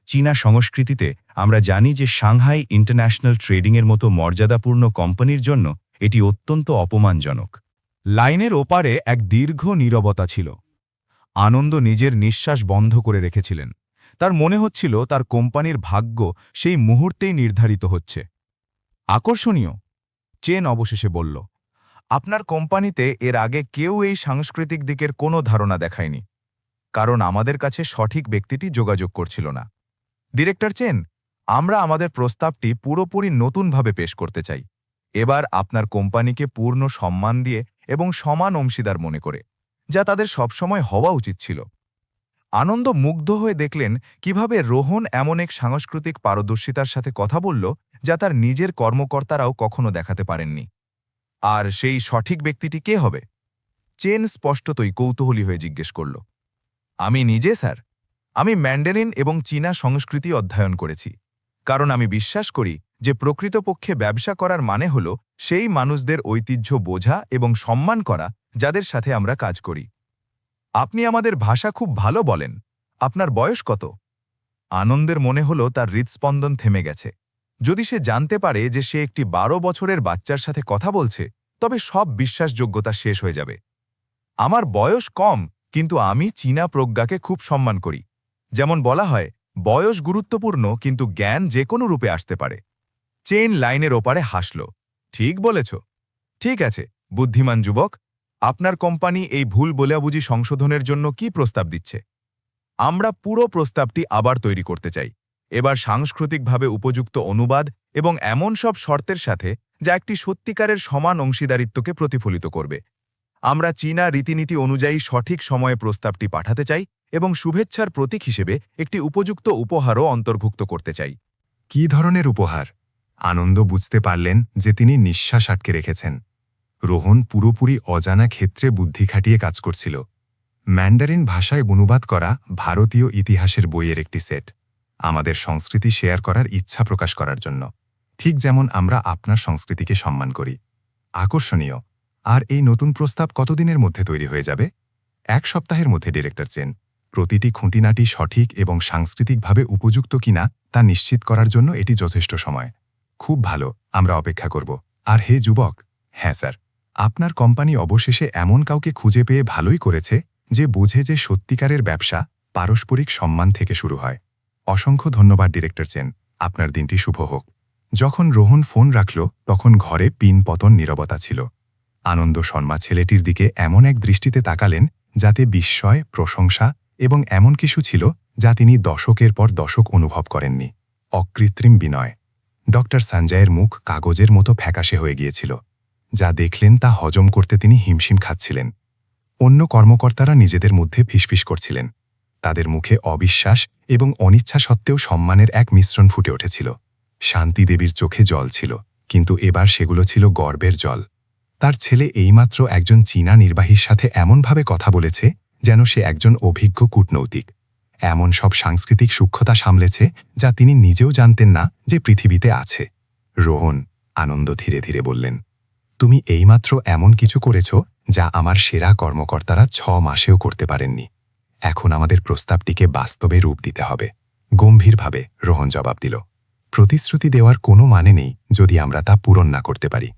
চীনা সংস্কৃতিতে আমরা জানি যে সাংহাই ইন্টারন্যাশনাল ট্রেডিংয়ের মতো মর্যাদাপূর্ণ কোম্পানির জন্য এটি অত্যন্ত অপমানজনক। লাইনের ওপারে এক দীর্ঘ নীরবতা ছিল। আনন্দ নিজের নিঃশ্বাস বন্ধ করে রেখেছিলেন। তার মনে হচ্ছিল তার কোম্পানির ভাগ্য সেই মুহূর্তেই নির্ধারিত হচ্ছে। আকর্ষণীয়, চেন অবশেষে বলল, আপনার কোম্পানিতে এর আগে কেউ এই সাংস্কৃতিক দিকের কোনো ধারণা দেখায়নি, কারণ আমাদের কাছে সঠিক ব্যক্তিটি যোগাযোগ করছিল না। ডিরেক্টর চেন, আমরা আমাদের প্রস্তাবটি পুরোপুরি নতুনভাবে পেশ করতে চাই, এবার আপনার কোম্পানিকে পূর্ণ সম্মান দিয়ে এবং সমান অংশীদার মনে করে, যা তাদের সবসময় হওয়া উচিত ছিল। আনন্দ মুগ্ধ হয়ে দেখলেন কিভাবে রোহন এমন এক সাংস্কৃতিক পারদর্শিতার সাথে কথা বলল যা তার নিজের কর্মকর্তারাও কখনো দেখাতে পারেননি। আর সেই সঠিক ব্যক্তিটি কে হবে? চেন স্পষ্টতই কৌতূহলী হয়ে জিজ্ঞেস করল। আমি নিজে স্যার। আমি ম্যান্ডারিন এবং চীনা সংস্কৃতি অধ্যয়ন করেছি, কারণ আমি বিশ্বাস করি যে প্রকৃতপক্ষে ব্যবসা করার মানে হল সেই মানুষদের ঐতিহ্য বোঝা এবং সম্মান করা যাদের সাথে আমরা কাজ করি। আপনি আমাদের ভাষা খুব ভালো বলেন। আপনার বয়স কত? আনন্দের মনে হল তার হৃৎস্পন্দন থেমে গেছে। যদি সে জানতে পারে যে সে একটি 12 বছরের বাচ্চার সাথে কথা বলছে, তবে সব বিশ্বাসযোগ্যতা শেষ হয়ে যাবে। আমার বয়স কম, কিন্তু আমি চীনা প্রজ্ঞাকে খুব সম্মান করি। যেমন বলা হয়, বয়স গুরুত্বপূর্ণ, কিন্তু জ্ঞান যে কোনো রূপে আসতে পারে। চেন লাইনের ওপারে হাসল। ঠিক বলেছ। ঠিক আছে, বুদ্ধিমান যুবক, আপনার কোম্পানি এই ভুল বোঝাবুঝি সংশোধনের জন্য কি প্রস্তাব দিচ্ছে? আমরা পুরো প্রস্তাবটি আবার তৈরি করতে চাই, এবার সাংস্কৃতিকভাবে উপযুক্ত অনুবাদ এবং এমন সব শর্তের সাথে যা একটি সত্যিকারের সমান অংশীদারিত্বকে প্রতিফলিত করবে। আমরা চীনা রীতিনীতি অনুযায়ী সঠিক সময়ে প্রস্তাবটি পাঠাতে চাই এবং শুভেচ্ছার প্রতীক হিসেবে একটি উপযুক্ত উপহারও অন্তর্ভুক্ত করতে চাই। কী ধরনের উপহার? আনন্দ বুঝতে পারলেন যে তিনি নিঃশ্বাস আটকে রেখেছেন। রোহন পুরোপুরি অজানা ক্ষেত্রে বুদ্ধি খাটিয়ে কাজ করছিল। ম্যান্ডারিন ভাষায় অনুবাদ করা ভারতীয় ইতিহাসের বইয়ের একটি সেট, আমাদের সংস্কৃতি শেয়ার করার ইচ্ছা প্রকাশ করার জন্য, ঠিক যেমন আমরা আপনার সংস্কৃতিকে সম্মান করি। আকর্ষণীয়। আর এই নতুন প্রস্তাব কতদিনের মধ্যে তৈরি হয়ে যাবে? 1 সপ্তাহের মধ্যে, ডিরেক্টর চেন। প্রতিটি খুঁটিনাটি সঠিক এবং সাংস্কৃতিকভাবে উপযুক্ত কিনা তা নিশ্চিত করার জন্য এটি যথেষ্ট সময়। খুব ভালো, আমরা অপেক্ষা করব। আর হে যুবক, হ্যাঁ স্যার, আপনার কোম্পানি অবশেষে এমন কাউকে খুঁজে পেয়ে ভালোই করেছে যে বোঝে যে সত্যিকারের ব্যবসা পারস্পরিক সম্মান থেকে শুরু হয়। অসংখ্য ধন্যবাদ ডিরেক্টর চেন, আপনার দিনটি শুভ হোক। যখন রোহন ফোন রাখল তখন ঘরে পিন-পতন নীরবতা ছিল। আনন্দ শর্মা ছেলেটির দিকে এমন এক দৃষ্টিতে তাকালেন যাতে বিস্ময়, প্রশংসা এবং এমন কিছু ছিল যা তিনি দশকের পর দশক অনুভব করেননি। অকৃত্রিম বিনয়। ডক্টর সঞ্জয়ের মুখ কাগজের মতো ফ্যাকাশে হয়ে গিয়েছিল। যা দেখলেন তা হজম করতে তিনি হিমশিম খাচ্ছিলেন। অন্য কর্মকর্তারা নিজেদের মধ্যে ফিসফিস করছিলেন। তাদের মুখে অবিশ্বাস এবং অনিচ্ছা সত্ত্বেও সম্মানের এক মিশ্রণ ফুটে উঠেছিল। শান্তি দেবীর চোখে জল ছিল, কিন্তু এবার সেগুলো ছিল গর্বের জল। তার ছেলে এইমাত্র একজন চীনা নির্বাহীর সাথে এমনভাবে কথা বলেছে যেন সে একজন অভিজ্ঞ কূটনৈতিক। এমন সব সাংস্কৃতিক সূক্ষ্মতা সামলেছে যা তিনি নিজেও জানতেন না যে পৃথিবীতে আছে। রোহন, আনন্দ ধীরে ধীরে বললেন, তুমি এইমাত্র এমন কিছু করেছ যা আমার সেরা কর্মকর্তারা 6 মাসেও করতে পারেননি। এখন আমাদের প্রস্তাবটিকে বাস্তবে রূপ দিতে হবে। গম্ভীরভাবে রোহন জবাব দিল, প্রতিশ্রুতি দেওয়ার কোনো মানে নেই যদি আমরা তা পূরণ না করতে পারি।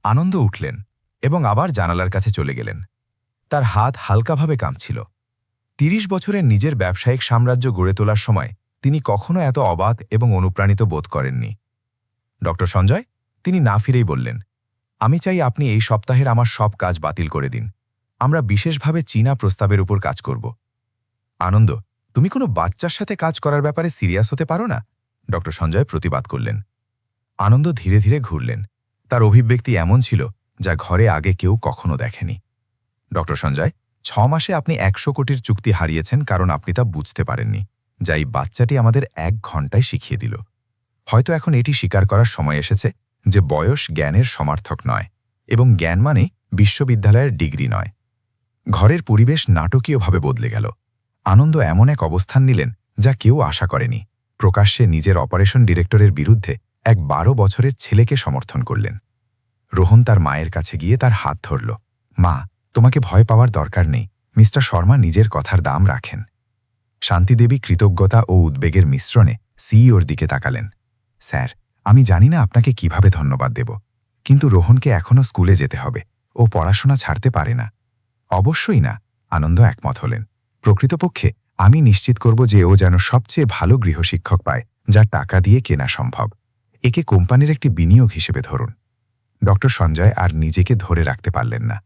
আনন্দ উঠলেন এবং আবার জানালার কাছে চলে গেলেন। তার হাত হালকাভাবে কাঁপছিল। 30 বছরের নিজের ব্যবসায়িক সাম্রাজ্য গড়ে তোলার সময় তিনি কখনো এত অবাধ এবং অনুপ্রাণিত বোধ করেননি। ডক্টর সঞ্জয়, তিনি না ফিরেই বললেন, আমি চাই আপনি এই সপ্তাহের আমার সব কাজ বাতিল করে দিন। আমরা বিশেষভাবে চীনা প্রস্তাবের উপর কাজ করব। আনন্দ, তুমি কোনো বাচ্চার সাথে কাজ করার ব্যাপারে সিরিয়াস হতে পারো না? ডক্টর সঞ্জয় প্রতিবাদ করলেন। আনন্দ ধীরে ধীরে ঘুরলেন। তার অভিব্যক্তি এমন ছিল যা ঘরে আগে কেউ কখনো দেখেনি। ডক্টর সঞ্জয়, 6 মাসে আপনি 100 কোটির চুক্তি হারিয়েছেন কারণ আপনি তা বুঝতে পারেননি, যা এই বাচ্চাটি আমাদের 1 ঘন্টায় শিখিয়ে দিল। হয়তো এখন এটি স্বীকার করার সময় এসেছে যে বয়স জ্ঞানের সমার্থক নয় এবং জ্ঞান মানে বিশ্ববিদ্যালয়ের ডিগ্রি নয়। ঘরের পরিবেশ নাটকীয়ভাবে বদলে গেল। আনন্দ এমন এক অবস্থান নিলেন যা কেউ আশা করেনি। প্রকাশ্যে নিজের অপারেশন ডিরেক্টরের বিরুদ্ধে এক 12 বছরের ছেলেকে সমর্থন করলেন। রোহন তার মায়ের কাছে গিয়ে তার হাত ধরল। মা, তোমাকে ভয় পাওয়ার দরকার নেই। মিস্টার শর্মা নিজের কথার দাম রাখেন। শান্তিদেবী কৃতজ্ঞতা ও উদ্বেগের মিশ্রণে সিইওর দিকে তাকালেন। স্যার, আমি জানি না আপনাকে কিভাবে ধন্যবাদ দেব, কিন্তু রোহনকে এখনও স্কুলে যেতে হবে। ও পড়াশোনা ছাড়তে পারে না। অবশ্যই না, আনন্দ একমত হলেন। প্রকৃতপক্ষে আমি নিশ্চিত করব যে ও যেন সবচেয়ে ভালো গৃহশিক্ষক পায় যা টাকা দিয়ে কেনা সম্ভব। একে কোম্পানির একটি বিনিয়োগ হিসেবে ধরুন। ডক্টর সঞ্জয় আর নিজেকে ধরে রাখতে পারলেন না।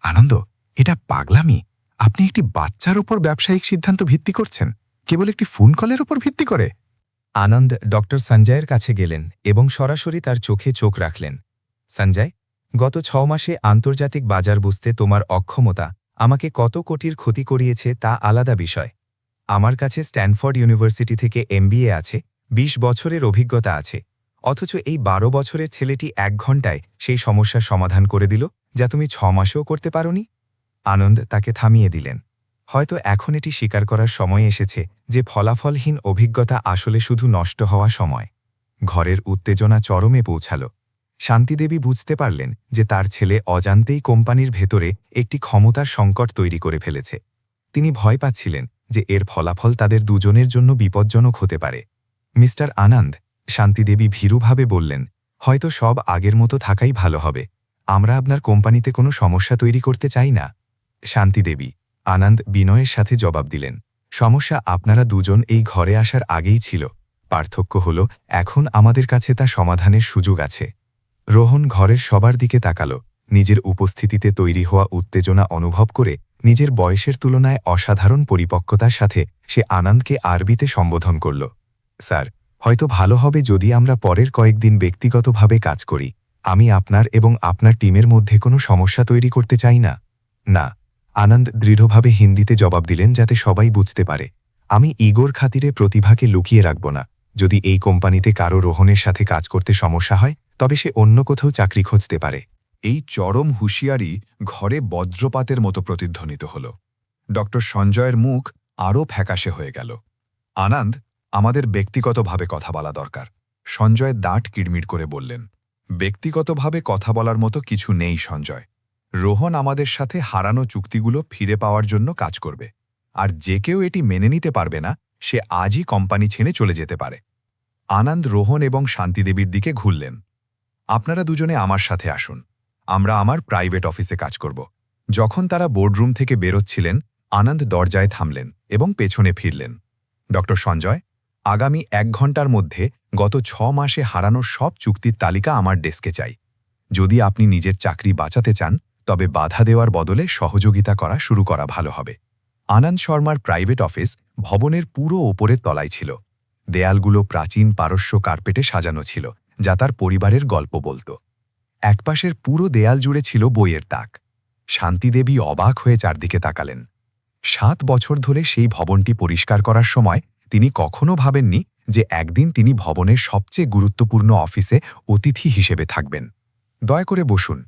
আনন্দ, এটা পাগলামি। আপনি একটি বাচ্চার উপর ব্যবসায়িক সিদ্ধান্ত ভিত্তি করছেন, কেবল একটি ফোন কলের উপর ভিত্তি করে। আনন্দ ডক্টর সঞ্জয়ের কাছে গেলেন এবং সরাসরি তার চোখে চোখ রাখলেন। সঞ্জয়, গত 6 মাসে আন্তর্জাতিক বাজার বুঝতে তোমার অক্ষমতা আমাকে কত কোটির ক্ষতি করিয়েছে তা আলাদা বিষয়। আমার কাছে স্ট্যানফোর্ড ইউনিভার্সিটি থেকে MBA আছে, 20 বছরের অভিজ্ঞতা আছে, অথচ এই 12 বছরের ছেলেটি 1 ঘন্টায় সেই সমস্যার সমাধান করে দিল যা তুমি 6 মাসেও করতে পারোনি। আনন্দ তাকে থামিয়ে দিলেন। হয়তো এখন এটি স্বীকার করার সময় এসেছে যে ফলাফলহীন অভিজ্ঞতা আসলে শুধু নষ্ট হওয়া সময়। ঘরের উত্তেজনা চরমে পৌঁছাল। শান্তিদেবী বুঝতে পারলেন যে তার ছেলে অজান্তেই কোম্পানির ভেতরে একটি ক্ষমতার সংকট তৈরি করে ফেলেছে। তিনি ভয় পাচ্ছিলেন যে এর ফলাফল তাদের দুজনের জন্য বিপজ্জনক হতে পারে। মিস্টার আনন্দ, শান্তিদেবী ভীরুভাবে বললেন, হয়তো সব আগের মতো থাকাই ভালো হবে। আমরা আপনার কোম্পানিতে কোনো সমস্যা তৈরি করতে চাই না। শান্তিদেবী, আনন্দ বিনয়ের সাথে জবাব দিলেন, সমস্যা আপনারা দুজন এই ঘরে আসার আগেই ছিল। পার্থক্য হল এখন আমাদের কাছে তা সমাধানের সুযোগ আছে। রোহন ঘরের সবার দিকে তাকাল। নিজের উপস্থিতিতে তৈরি হওয়া উত্তেজনা অনুভব করে নিজের বয়সের তুলনায় অসাধারণ পরিপক্কতার সাথে সে আনন্দকে আরবিতে সম্বোধন করল। স্যার, হয়তো ভালো হবে যদি আমরা পরের কয়েকদিন ব্যক্তিগতভাবে কাজ করি। আমি আপনার এবং আপনার টিমের মধ্যে কোনো সমস্যা তৈরি করতে চাই না। না, আনন্দ দৃঢ়ভাবে হিন্দিতে জবাব দিলেন যাতে সবাই বুঝতে পারে। আমি ইগোর খাতিরে প্রতিভাকে লুকিয়ে রাখব না। যদি এই কোম্পানিতে কারো রোহনের সাথে কাজ করতে সমস্যা হয় তবে সে অন্য কোথাও চাকরি খুঁজতে পারে। এই চরম হুঁশিয়ারি ঘরে বজ্রপাতের মতো প্রতিধ্বনিত হল। ডক্টর সঞ্জয়ের মুখ আরও ফ্যাকাশে হয়ে গেল। আনন্দ, আমাদের ব্যক্তিগতভাবে কথা বলা দরকার। সঞ্জয় দাঁত কিড়মিড় করে বললেন, ব্যক্তিগতভাবে কথা বলার মতো কিছু নেই সঞ্জয়। রোহন আমাদের সাথে হারানো চুক্তিগুলো ফিরে পাওয়ার জন্য কাজ করবে, আর যে কেউ এটি মেনে নিতে পারবে না সে আজই কোম্পানি ছেড়ে চলে যেতে পারে। আনন্দ রোহন এবং শান্তিদেবীর দিকে ঘুরলেন। আপনারা দুজনে আমার সাথে আসুন, আমরা আমার প্রাইভেট অফিসে কাজ করব। যখন তারা বোর্ডরুম থেকে বেরোচ্ছিলেন, আনন্দ দরজায় থামলেন এবং পেছনে ফিরলেন। ডক্টর সঞ্জয়, আগামী 1 ঘন্টার মধ্যে গত 6 মাসে হারানো সব চুক্তির তালিকা আমার ডেস্কে চাই। যদি আপনি নিজের চাকরি বাঁচাতে চান তবে বাধা দেওয়ার বদলে সহযোগিতা করা শুরু করা ভালো হবে। আনন্দ শর্মার প্রাইভেট অফিস ভবনের পুরো ওপরের তলায় ছিল। দেয়ালগুলো প্রাচীন পারস্য কার্পেটে সাজানো ছিল যা তার পরিবারের গল্প বলত। একপাশের পুরো দেয়াল জুড়ে ছিল বইয়ের তাক। শান্তিদেবী অবাক হয়ে চারদিকে তাকালেন। 7 বছর ধরে সেই ভবনটি পরিষ্কার করার সময় তিনি কখনো ভাবেননি যে একদিন তিনি ভবনের সবচেয়ে গুরুত্বপূর্ণ অফিসে অতিথি হিসেবে থাকবেন। দয়া করে বসুন,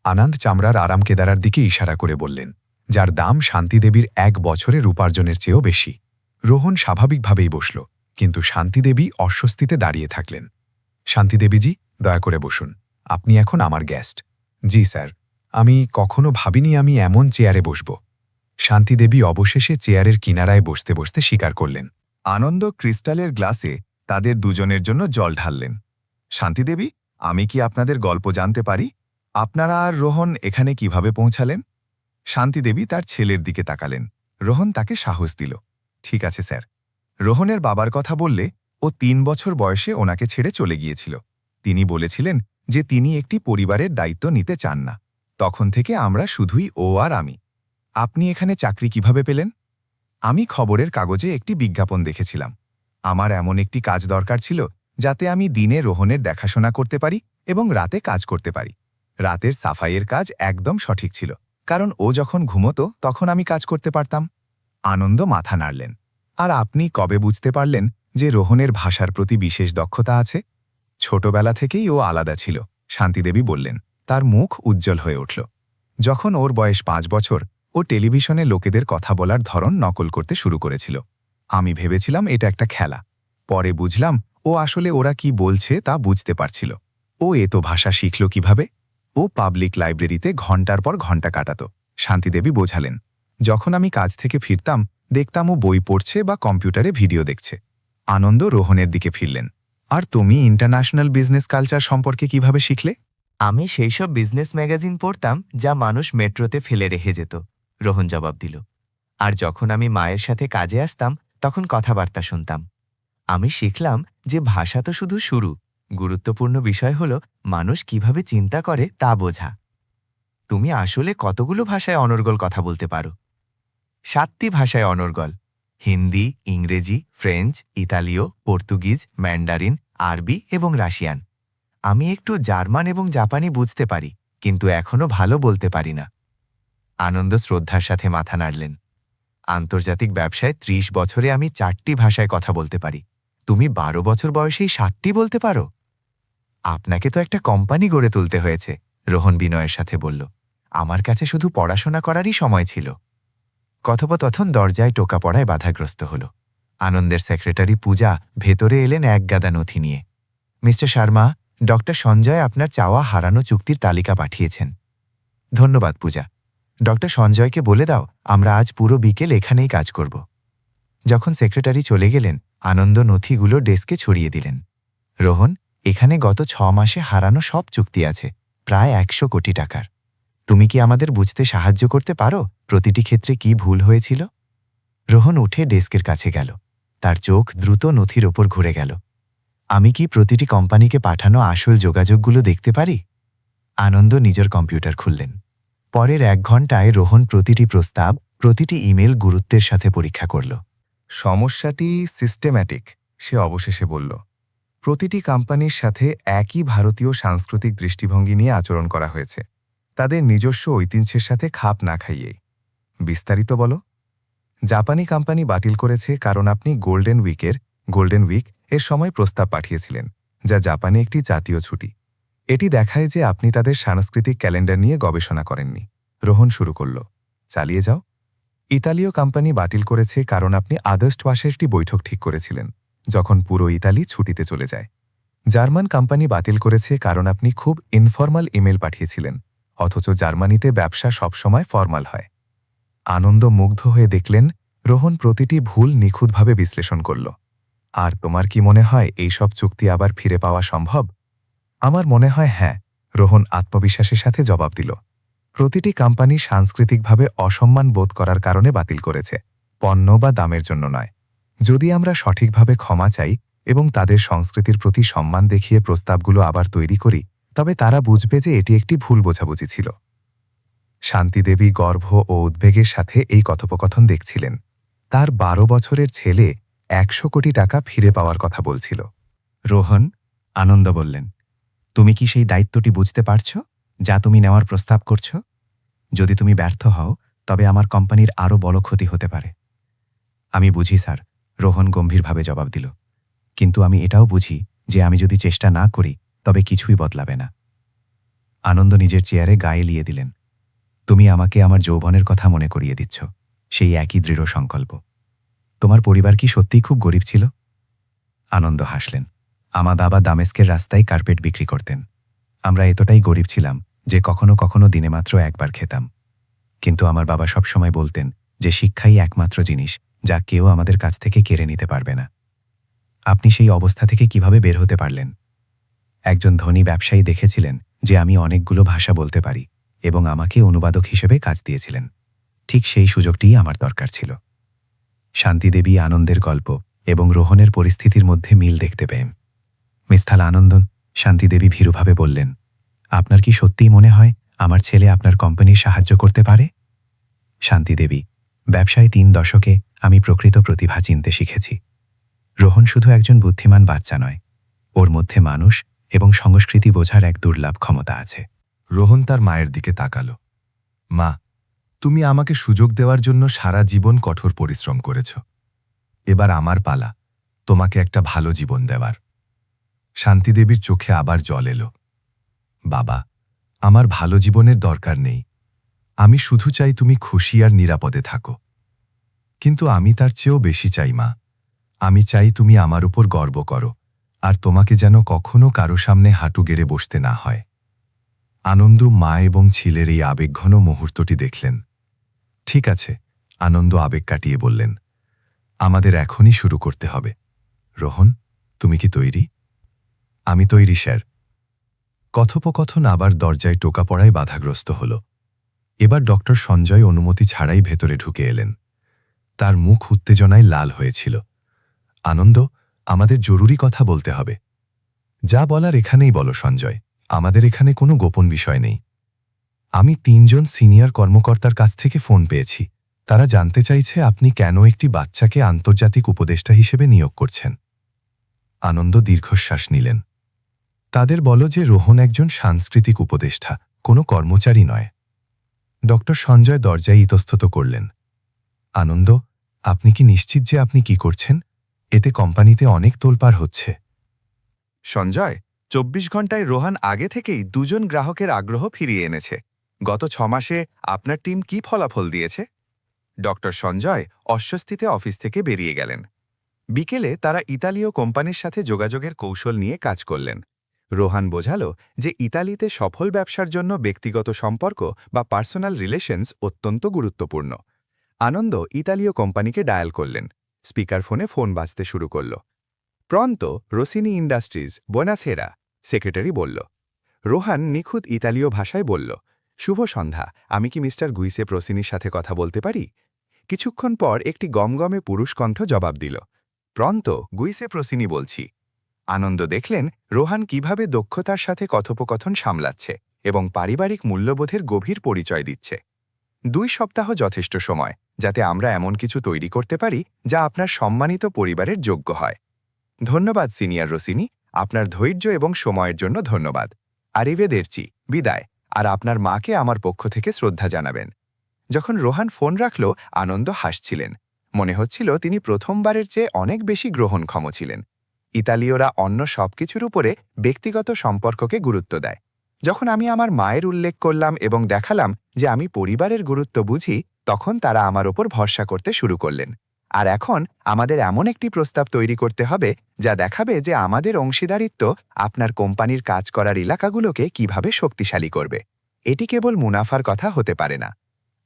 আনন্দ চামড়ার আরাম কেদারার দিকে ইশারা করে বললেন, যার দাম শান্তিদেবীর 1 বছরের উপার্জনের চেয়েও বেশি। রোহন স্বাভাবিকভাবেই বসল, কিন্তু শান্তিদেবী অস্বস্তিতে দাঁড়িয়ে থাকলেন। শান্তিদেবীজি, দয়া করে বসুন, আপনি এখন আমার গেস্ট। জি স্যার, আমি কখনো ভাবিনি আমি এমন চেয়ারে বসব। শান্তিদেবী অবশেষে চেয়ারের কিনারায় বসতে বসতে স্বীকার করলেন। আনন্দ ক্রিস্টালের গ্লাসে তাদের দুজনের জন্য জল ঢাললেন। শান্তিদেবী, আমি কি আপনাদের গল্প জানতে পারি? আপনারা আর রোহন এখানে কিভাবে পৌঁছালেন? শান্তিদেবী তার ছেলের দিকে তাকালেন। রোহন তাকে সাহস দিল। ঠিক আছে স্যার। রোহনের বাবার কথা বললে ও 3 বছর বয়সে ওনাকে ছেড়ে চলে গিয়েছিল। তিনি বলেছিলেন যে তিনি একটি পরিবারের দায়িত্ব নিতে চান না। তখন থেকে আমরা শুধুই ও আর আমি। আপনি এখানে চাকরি কিভাবে পেলেন? আমি খবরের কাগজে একটি বিজ্ঞাপন দেখেছিলাম। আমার এমন একটি কাজ দরকার ছিল যাতে আমি দিনে রোহনের দেখাশোনা করতে পারি এবং রাতে কাজ করতে পারি। রাতের সাফাইয়ের কাজ একদম সঠিক ছিল, কারণ ও যখন ঘুমোতো তখন আমি কাজ করতে পারতাম। আনন্দ মাথা নাড়লেন। আর আপনি কবে বুঝতে পারলেন যে রোহনের ভাষার প্রতি বিশেষ দক্ষতা আছে? ছোটবেলা থেকেই ও আলাদা ছিল, শান্তিদেবী বললেন। তার মুখ উজ্জ্বল হয়ে উঠল। যখন ওর বয়স 5 বছর, ও টেলিভিশনে লোকেদের কথা বলার ধরন নকল করতে শুরু করেছিল। আমি ভেবেছিলাম এটা একটা খেলা। পরে বুঝলাম ও আসলে ওরা কি বলছে তা বুঝতে পারছিল। ও এত ভাষা শিখল কিভাবে? ও পাবলিক লাইব্রেরিতে ঘণ্টার পর ঘণ্টা কাটাত। শান্তিদেবী বোঝালেন। যখন আমি কাজ থেকে ফিরতাম, দেখতাম ও বই পড়ছে বা কম্পিউটারে ভিডিও দেখছে। আনন্দ রোহনের দিকে ফিরলেন। আর তুমি ইন্টারন্যাশনাল বিজনেস কালচার সম্পর্কে কিভাবে শিখলে? আমি সেই সব বিজনেস ম্যাগাজিন পড়তাম যা মানুষ মেট্রোতে ফেলে রেখে যেত, রোহন জবাব দিল। আর যখন আমি মায়ের সাথে কাজে আসতাম তখন কথাবার্তা শুনতাম। আমি শিখলাম যে ভাষা তো শুধু শুরু, গুরুত্বপূর্ণ বিষয় হল মানুষ কিভাবে চিন্তা করে তা বোঝা। তুমি আসলে কতগুলো ভাষায় অনর্গল কথা বলতে পারো? 7টি ভাষায় অনর্গল: হিন্দি, ইংরেজি, ফ্রেঞ্চ, ইতালীয়, পর্তুগিজ, ম্যান্ডারিন, আরবি এবং রাশিয়ান। আমি একটু জার্মান এবং জাপানি বুঝতে পারি, কিন্তু এখনও ভালো বলতে পারি না। আনন্দ শ্রদ্ধার সাথে মাথা নাড়লেন। আন্তর্জাতিক ব্যবসায় 30 বছরে আমি 4টি ভাষায় কথা বলতে পারি। তুমি 12 বছর বয়সেই 7টি বলতে পারো? আপনাকে তো একটা কোম্পানি গড়ে তুলতে হয়েছে, রোহন বিনয়ের সাথে বলল। আমার কাছে শুধু পড়াশোনা করারই সময় ছিল। কথোপকথন দরজায় টোকা পড়ায় বাধাগ্রস্ত হল। আনন্দের সেক্রেটারি পূজা ভেতরে এলেন এক গাদা নথি নিয়ে। মিস্টার শর্মা, ডক্টর সঞ্জয় আপনার চাওয়া হারানো চুক্তির তালিকা পাঠিয়েছেন। ধন্যবাদ পূজা। ডক্টর সঞ্জয়কে বলে দাও আমরা আজ পুরো বিকেল এখানেই কাজ করব। যখন সেক্রেটারি চলে গেলেন, আনন্দ নথিগুলো ডেস্কে ছড়িয়ে দিলেন। রোহন, এখানে গত 6 মাসে হারানো সব চুক্তি আছে, প্রায় 100 কোটি টাকার। তুমি কি আমাদের বুঝতে সাহায্য করতে পারো প্রতিটি ক্ষেত্রে কি ভুল হয়েছিল? রোহন উঠে ডেস্কের কাছে গেল। তার চোখ দ্রুত নথির ওপর ঘুরে গেল। আমি কি প্রতিটি কোম্পানিকে পাঠানো আসল যোগাযোগগুলো দেখতে পারি? আনন্দ নিজের কম্পিউটার খুললেন। পরের 1 ঘণ্টায় রোহন প্রতিটি প্রস্তাব, প্রতিটি ইমেল গুরুত্বের সাথে পরীক্ষা করল। সমস্যাটি সিস্টেম্যাটিক, সে অবশেষে বলল। প্রতিটি কোম্পানির সাথে একই ভারতীয় সাংস্কৃতিক দৃষ্টিভঙ্গি নিয়ে আচরণ করা হয়েছে, তাদের নিজস্ব ঐতিহ্যের সাথে খাপ না খাইয়েই। বিস্তারিত বলো। জাপানি কোম্পানি বাতিল করেছে কারণ আপনি গোল্ডেন উইক এর সময় প্রস্তাব পাঠিয়েছিলেন, যা জাপানে একটি জাতীয় ছুটি। এটি দেখায় যে আপনি তাদের সাংস্কৃতিক ক্যালেন্ডার নিয়ে গবেষণা করেননি। রোহন শুরু করল। চালিয়ে যাও। ইতালীয় কোম্পানি বাতিল করেছে কারণ আপনি আগস্ট মাসে একটি বৈঠক ঠিক করেছিলেন, যখন পুরো ইতালি ছুটিতে চলে যায়। জার্মান কোম্পানি বাতিল করেছে কারণ আপনি খুব ইনফর্মাল ইমেল পাঠিয়েছিলেন, অথচ জার্মানিতে ব্যবসা সবসময় ফর্মাল হয়। আনন্দ মুগ্ধ হয়ে দেখলেন রোহন প্রতিটি ভুল নিখুঁতভাবে বিশ্লেষণ করল। আর তোমার কি মনে হয় এই সব চুক্তি আবার ফিরে পাওয়া সম্ভব? আমার মনে হয় হ্যাঁ, রোহন আত্মবিশ্বাসের সাথে জবাব দিল। প্রতিটি কোম্পানি সাংস্কৃতিকভাবে অসম্মান বোধ করার কারণে বাতিল করেছে, পণ্য বা দামের জন্য নয়। যদি আমরা সঠিকভাবে ক্ষমা চাই এবং তাদের সংস্কৃতির প্রতি সম্মান দেখিয়ে প্রস্তাবগুলো আবার তৈরি করি, তবে তারা বুঝবে যে এটি একটি ভুল বোঝাবুঝি ছিল। শান্তিদেবী গর্ব ও উদ্বেগের সাথে এই কথোপকথন দেখছিলেন। তার 12 বছরের ছেলে 100 কোটি টাকা ফিরে পাওয়ার কথা বলছিল। রোহন, আনন্দ বললেন, তুমি কি সেই দায়িত্বটি বুঝতে পারছ যা তুমি নেওয়ার প্রস্তাব করছ? যদি তুমি ব্যর্থ হও তবে আমার কোম্পানির আরও বড় ক্ষতি হতে পারে। আমি বুঝি স্যার, রোহন গম্ভীরভাবে জবাব দিল। কিন্তু আমি এটাও বুঝি যে আমি যদি চেষ্টা না করি তবে কিছুই বদলাবে না। আনন্দ নিজের চেয়ারে গায়ে লিয়ে দিলেন। তুমি আমাকে আমার যৌবনের কথা মনে করিয়ে দিচ্ছ, সেই একই দৃঢ় সংকল্প। তোমার পরিবার কি সত্যিই খুব গরিব ছিল? আনন্দ হাসলেন। আমার বাবা দামেস্কের রাস্তায় কার্পেট বিক্রি করতেন। আমরা এতটাই গরিব ছিলাম যে কখনো কখনো দিনে মাত্র একবার খেতাম। কিন্তু আমার বাবা সবসময় বলতেন যে শিক্ষাই একমাত্র জিনিস যা কেউ আমাদের কাছ থেকে কেড়ে নিতে পারবে না। আপনি সেই অবস্থা থেকে কিভাবে বের হতে পারলেন? একজন ধনী ব্যবসায়ী দেখেছিলেন যে আমি অনেকগুলো ভাষা বলতে পারি এবং আমাকে অনুবাদক হিসেবে কাজ দিয়েছিলেন। ঠিক সেই সুযোগটিই আমার দরকার ছিল। শান্তিদেবী আনন্দের গল্প এবং রোহনের পরিস্থিতির মধ্যে মিল দেখতে পেন। মিস্থাল আনন্দন, শান্তিদেবী ভীরুভাবে বললেন, আপনার কি সত্যিই মনে হয় আমার ছেলে আপনার কোম্পানির সাহায্য করতে পারে? শান্তিদেবী, ব্যবসায় 3 দশকে আমি প্রকৃত প্রতিভা চিনতে শিখেছি। রোহন শুধু একজন বুদ্ধিমান বাচ্চা নয়, ওর মধ্যে মানুষ এবং সংস্কৃতি বোঝার এক দুর্লভ ক্ষমতা আছে। রোহন তার মায়ের দিকে তাকাল। মা, তুমি আমাকে সুযোগ দেওয়ার জন্য সারা জীবন কঠোর পরিশ্রম করেছ। এবার আমার পালা তোমাকে একটা ভালো জীবন দেওয়ার। শান্তিদেবীর চোখে আবার জল এলো। বাবা, আমার ভালো জীবনের দরকার নেই। আমি শুধু চাই তুমি খুশি আর নিরাপদে থাকো। কিন্তু আমি তার চেয়েও বেশি চাই মা। আমি চাই তুমি আমার উপর গর্ব করো আর তোমাকে যেন কখনো কারো সামনে হাঁটু গেড়ে বসতে না হয়। আনন্দ মা এবং ছেলের এই আবেগঘন মুহূর্তটি দেখলেন। ঠিক আছে, আনন্দ আবেগ কাটিয়ে বললেন, আমাদের এখনই শুরু করতে হবে। রোহন, তুমি কি তৈরি? আমি তৈরি স্যার। কথোপকথন আবার দরজায় টোকা পড়ায় বাধাগ্রস্ত হল। এবার ডক্টর সঞ্জয় অনুমতি ছাড়াই ভেতরে ঢুকে এলেন। তার মুখ উত্তেজনায় লাল হয়েছিল। আনন্দ, আমাদের জরুরি কথা বলতে হবে। যা বলার এখানেই বলো সঞ্জয়, আমাদের এখানে কোনো গোপন বিষয় নেই। আমি 3 জন সিনিয়র কর্মকর্তার কাছ থেকে ফোন পেয়েছি। তারা জানতে চাইছে আপনি কেন একটি বাচ্চাকে আন্তর্জাতিক উপদেষ্টা হিসেবে নিয়োগ করছেন। আনন্দ দীর্ঘশ্বাস নিলেন। তাদের বলো যে রোহন একজন সাংস্কৃতিক উপদেষ্টা, কোনো কর্মচারী নয়। ডক্টর সঞ্জয় দরজায় ইতস্তত করলেন। আনন্দ, আপনি কি নিশ্চিত যে আপনি কি করছেন? এতে কোম্পানিতে অনেক তোলপাড় হচ্ছে। সঞ্জয়, 24 ঘন্টায় রোহান আগে থেকেই 2 জন গ্রাহকের আগ্রহ ফিরিয়ে এনেছে। গত 6 মাসে আপনার টিম কি ফলাফল দিয়েছে? ডক্টর সঞ্জয় অস্বস্তিতে অফিস থেকে বেরিয়ে গেলেন। বিকেলে তারা ইতালীয় কোম্পানির সাথে যোগাযোগের কৌশল নিয়ে কাজ করলেন। রোহান বোঝালো যে ইতালিতে সফল ব্যবসার জন্য ব্যক্তিগত সম্পর্ক বা পার্সোনাল রিলেশনস অত্যন্ত গুরুত্বপূর্ণ। আনন্দ ইতালীয় কোম্পানিকে ডায়াল করলেন। স্পিকার ফোনে ফোন বাজতে শুরু করল। প্রন্ত, রোসিনি ইন্ডাস্ট্রিজ, বোনাসেরা, সেক্রেটারি বলল। রোহান নিখুঁত ইতালীয় ভাষায় বলল, শুভ সন্ধ্যা, আমি কি মিস্টার গুইসে প্রসিনির সাথে কথা বলতে পারি? কিছুক্ষণ পর একটি গমগমে পুরুষ কণ্ঠ জবাব দিল, প্রন্ত, গুইসে প্রসিনি বলছি। আনন্দ দেখলেন রোহান কিভাবে দক্ষতার সাথে কথোপকথন সামলাচ্ছে এবং পারিবারিক মূল্যবোধের গভীর পরিচয় দিচ্ছে। 2 সপ্তাহ যথেষ্ট সময় যাতে আমরা এমন কিছু তৈরি করতে পারি যা আপনার সম্মানিত পরিবারের যোগ্য হয়। ধন্যবাদ সিনিয়র রোসিনি, আপনার ধৈর্য এবং সময়ের জন্য ধন্যবাদ। আরিভেদেরচি, বিদায়, আর আপনার মাকে আমার পক্ষ থেকে শ্রদ্ধা জানাবেন। যখন রোহান ফোন রাখল, আনন্দ হাসছিলেন। মনে হচ্ছিল তিনি প্রথমবারের চেয়ে অনেক বেশি গ্রহণক্ষম ছিলেন। ইতালীয়রা অন্য সবকিছুর উপরে ব্যক্তিগত সম্পর্ককে গুরুত্ব দেয়। যখন আমি আমার মায়ের উল্লেখ করলাম এবং দেখালাম যে আমি পরিবারের গুরুত্ব বুঝি, তখন তারা আমার ওপর ভরসা করতে শুরু করলেন। আর এখন আমাদের এমন একটি প্রস্তাব তৈরি করতে হবে যা দেখাবে যে আমাদের অংশীদারিত্ব আপনার কোম্পানির কাজ করার এলাকাগুলোকে কিভাবে শক্তিশালী করবে। এটি কেবল মুনাফার কথা হতে পারে না।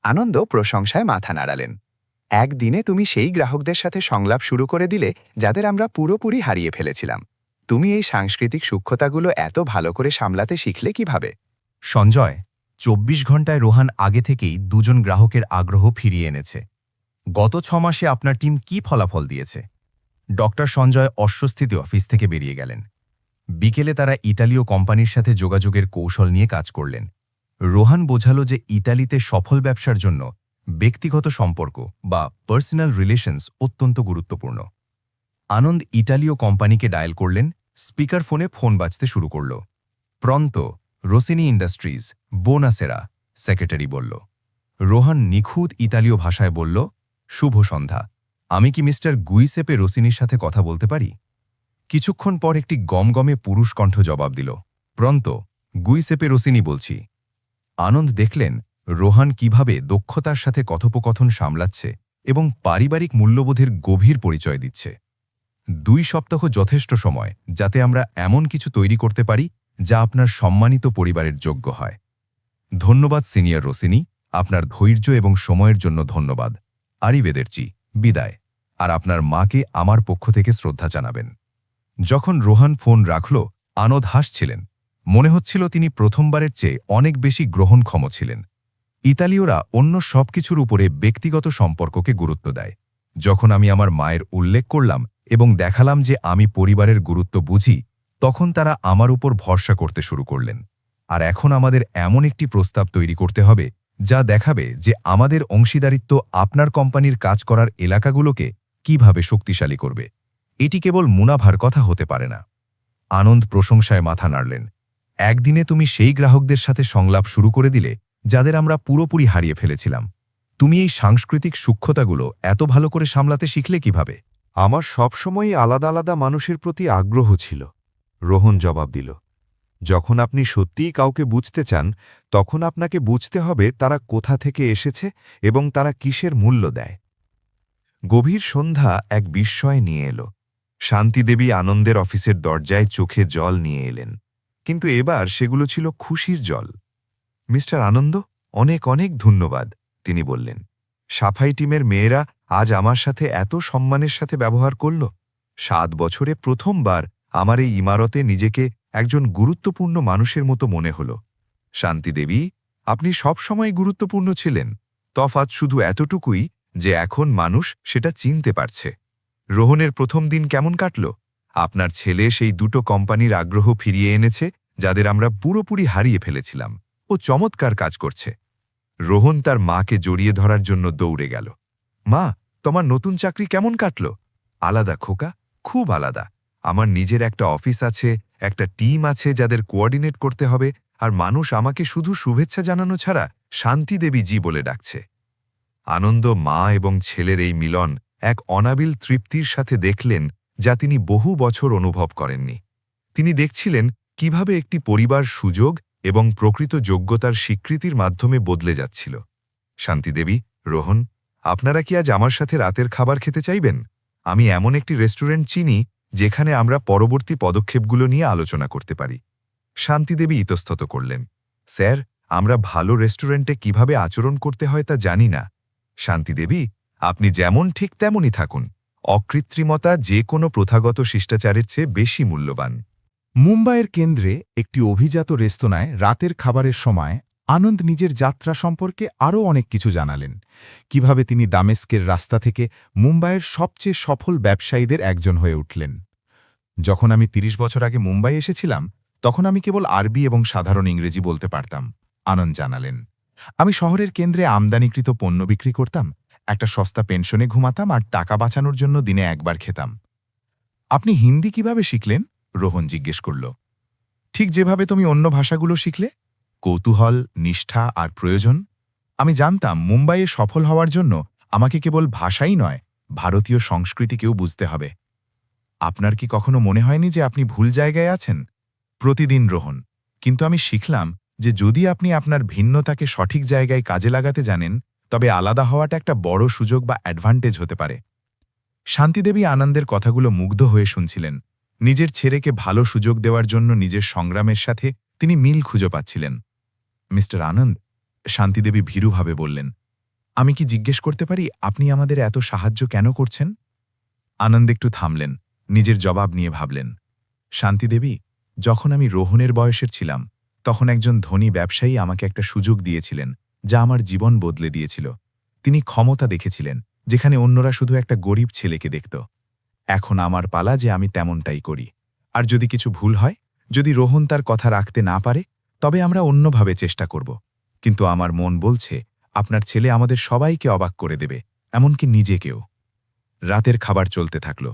আনন্দ প্রশংসায় মাথা নাড়ালেন। একদিনে তুমি সেই গ্রাহকদের সাথে সংলাপ শুরু করে দিলে যাদের আমরা পুরোপুরি হারিয়ে ফেলেছিলাম। তুমি এই সাংস্কৃতিক সূক্ষ্মতাগুলো এত ভালো করে সামলাতে শিখলে কিভাবে? সঞ্জয়, 24 ঘন্টায় রোহান আগে থেকেই 2 জন গ্রাহকের আগ্রহ ফিরিয়ে এনেছে। গত 6 মাসে আপনার টিম কি ফলাফল দিয়েছে? ডক্টর সঞ্জয় অস্বস্তিতে অফিস থেকে বেরিয়ে গেলেন। বিকেলে তারা ইতালীয় কোম্পানির সাথে যোগাযোগের কৌশল নিয়ে কাজ করলেন। রোহান বোঝালো যে ইতালিতে সফল ব্যবসার জন্য ব্যক্তিগত সম্পর্ক বা পার্সোনাল রিলেশনস অত্যন্ত গুরুত্বপূর্ণ। আনন্দ ইতালীয় কোম্পানিকে ডায়াল করলেন। স্পিকার ফোনে ফোন বাজতে শুরু করল। প্রন্ত, রোসিনি ইন্ডাস্ট্রিজ, বোনাসেরা, সেক্রেটারি বলল। রোহান নিখুঁত ইতালীয় ভাষায় বলল, শুভ সন্ধ্যা, আমি কি মিস্টার গুইসেপে রোসিনির সাথে কথা বলতে পারি? কিছুক্ষণ পর একটি গমগমে পুরুষ কণ্ঠ জবাব দিল, প্রন্ত, গুইসেপে রোসিনি বলছি। আনন্দ দেখলেন রোহান কিভাবে দক্ষতার সাথে কথোপকথন সামলাচ্ছে এবং পারিবারিক মূল্যবোধের গভীর পরিচয় দিচ্ছে। 2 সপ্তাহ যথেষ্ট সময় যাতে আমরা এমন কিছু তৈরি করতে পারি যা আপনার সম্মানিত পরিবারের যোগ্য হয়। ধন্যবাদ সিনিয়র রোসিনি, আপনার ধৈর্য এবং সময়ের জন্য ধন্যবাদ। আরিভেদেরচি, বিদায়। আর আপনার মাকে আমার পক্ষ থেকে শ্রদ্ধা জানাবেন। যখন রোহান ফোন রাখল, আনন্দ হাসছিলেন। মনে হচ্ছিল তিনি প্রথমবারের চেয়ে অনেক বেশি গ্রহণক্ষম ছিলেন। ইতালীয়রা অন্য সবকিছুর উপরে ব্যক্তিগত সম্পর্ককে গুরুত্ব দেয়। যখন আমি আমার মায়ের উল্লেখ করলাম এবং দেখালাম যে আমি পরিবারের গুরুত্ব বুঝি, তখন তারা আমার উপর ভরসা করতে শুরু করলেন। আর এখন আমাদের এমন একটি প্রস্তাব তৈরি করতে হবে যা দেখাবে যে আমাদের অংশীদারিত্ব আপনার কোম্পানির কাজ করার এলাকাগুলোকে কিভাবে শক্তিশালী করবে। এটি কেবল মুনাফার কথা হতে পারে না। আনন্দ প্রশংসায় মাথা নাড়লেন। একদিনে তুমি সেই গ্রাহকদের সাথে সংলাপ শুরু করে দিলে যাদের আমরা পুরোপুরি হারিয়ে ফেলেছিলাম। তুমি এই সাংস্কৃতিক সূক্ষ্মতাগুলো এত ভালো করে সামলাতে শিখলে কিভাবে? আমার সবসময়ই আলাদা আলাদা মানুষের প্রতি আগ্রহ ছিল, রোহন জবাব দিল। যখন আপনি সত্যিই কাউকে বুঝতে চান, তখন আপনাকে বুঝতে হবে তারা কোথা থেকে এসেছে এবং তারা কিসের মূল্য দেয়। গভীর সন্ধ্যা এক বিস্ময় নিয়ে এলো। শান্তিদেবী আনন্দের অফিসের দরজায় চোখে জল নিয়ে এলেন, কিন্তু এবার সেগুলো ছিল খুশির জল। মিস্টার আনন্দ, অনেক অনেক ধন্যবাদ, তিনি বললেন। সাফাই টিমের মেয়েরা আজ আমার সাথে এত সম্মানের সাথে ব্যবহার করল। 7 বছরে প্রথমবার আমার এই ইমারতে নিজেকে একজন গুরুত্বপূর্ণ মানুষের মতো মনে হল। শান্তিদেবী, আপনি সবসময় গুরুত্বপূর্ণ ছিলেন। তফাৎ শুধু এতটুকুই যে এখন মানুষ সেটা চিনতে পারছে। রোহনের প্রথম দিন কেমন কাটল? আপনার ছেলে সেই 2 কোম্পানির আগ্রহ ফিরিয়ে এনেছে যাদের আমরা পুরোপুরি হারিয়ে ফেলেছিলাম। ও চমৎকার কাজ করছে। রোহন তার মাকে জড়িয়ে ধরার জন্য দৌড়ে গেল। মা, তোমার নতুন চাকরি কেমন কাটল? আলাদা খোকা, খুব আলাদা। আমার নিজের একটা অফিস আছে, একটা টিম আছে যাদের কোঅর্ডিনেট করতে হবে, আর মানুষ আমাকে শুধু শুভেচ্ছা জানানো ছাড়া শান্তিদেবী জি বলে ডাকছে। আনন্দ মা এবং ছেলের এই মিলন এক অনাবিল তৃপ্তির সাথে দেখলেন যা তিনি বহু বছর অনুভব করেননি। তিনি দেখছিলেন কিভাবে একটি পরিবার সুযোগ এবং প্রকৃত যোগ্যতার স্বীকৃতির মাধ্যমে বদলে যাচ্ছিল। শান্তিদেবী, রোহন, আপনারা কি আজ আমার সাথে রাতের খাবার খেতে চাইবেন? আমি এমন একটি রেস্টুরেন্ট চিনি যেখানে আমরা পরবর্তী পদক্ষেপগুলো নিয়ে আলোচনা করতে পারি। শান্তিদেবী ইতস্তত করলেন। স্যার, আমরা ভালো রেস্টুরেন্টে কিভাবে আচরণ করতে হয় তা জানি না। শান্তিদেবী, আপনি যেমন ঠিক তেমনই থাকুন। অকৃত্রিমতা যে কোনো প্রথাগত শিষ্টাচারের চেয়ে বেশি মূল্যবান। মুম্বাইয়ের কেন্দ্রে একটি অভিজাত রেস্তোরাঁয় রাতের খাবারের সময় আনন্দ নিজের যাত্রা সম্পর্কে আরও অনেক কিছু জানালেন। কিভাবে তিনি দামেস্কের রাস্তা থেকে মুম্বাইয়ের সবচেয়ে সফল ব্যবসায়ীদের একজন হয়ে উঠলেন। যখন আমি 30 বছর আগে মুম্বাই এসেছিলাম, তখন আমি কেবল আরবি এবং সাধারণ ইংরেজি বলতে পারতাম, আনন্দ জানালেন। আমি শহরের কেন্দ্রে আমদানিকৃত পণ্য বিক্রি করতাম, একটা সস্তা পেনশনে ঘুমাতাম আর টাকা বাঁচানোর জন্য দিনে একবার খেতাম। আপনি হিন্দি কিভাবে শিখলেন? রোহন জিজ্ঞেস করল। ঠিক যেভাবে তুমি অন্য ভাষাগুলো শিখলে, কৌতূহল, নিষ্ঠা আর প্রয়োজন। আমি জানতাম মুম্বাইয়ে সফল হওয়ার জন্য আমাকে কেবল ভাষাই নয়, ভারতীয় সংস্কৃতিকেও বুঝতে হবে। আপনার কি কখনো মনে হয়নি যে আপনি ভুল জায়গায় আছেন? প্রতিদিন, রোহন। কিন্তু আমি শিখলাম যে যদি আপনি আপনার ভিন্নতাকে সঠিক জায়গায় কাজে লাগাতে জানেন, তবে আলাদা হওয়াটা একটা বড় সুযোগ বা অ্যাডভান্টেজ হতে পারে। শান্তিদেবী আনন্দের কথাগুলো মুগ্ধ হয়ে শুনছিলেন। নিজের ছেলেকে ভালো সুযোগ দেওয়ার জন্য নিজের সংগ্রামের সাথে তিনি মিল খুঁজে পাচ্ছিলেন। মিস্টার আনন্দ, শান্তিদেবী ভীরুভাবে বললেন, আমি কি জিজ্ঞেস করতে পারি আপনি আমাদের এত সাহায্য কেন করছেন? আনন্দ একটু থামলেন, নিজের জবাব নিয়ে ভাবলেন। শান্তিদেবী, যখন আমি রোহনের বয়সের ছিলাম, তখন একজন ধনী ব্যবসায়ী আমাকে একটা সুযোগ দিয়েছিলেন যা আমার জীবন বদলে দিয়েছিল। তিনি ক্ষমতা দেখেছিলেন যেখানে অন্যরা শুধু একটা গরিব ছেলেকে দেখত। এখন আমার পালা যে আমি তেমনটাই করি। আর যদি কিছু ভুল হয়, যদি রোহন তার কথা রাখতে না পারে, তবে আমরা অন্যভাবে চেষ্টা করব। কিন্তু আমার মন বলছে আপনার ছেলে আমাদের সবাইকে অবাক করে দেবে, এমনকি নিজেকেও। রাতের খাবার চলতে থাকল।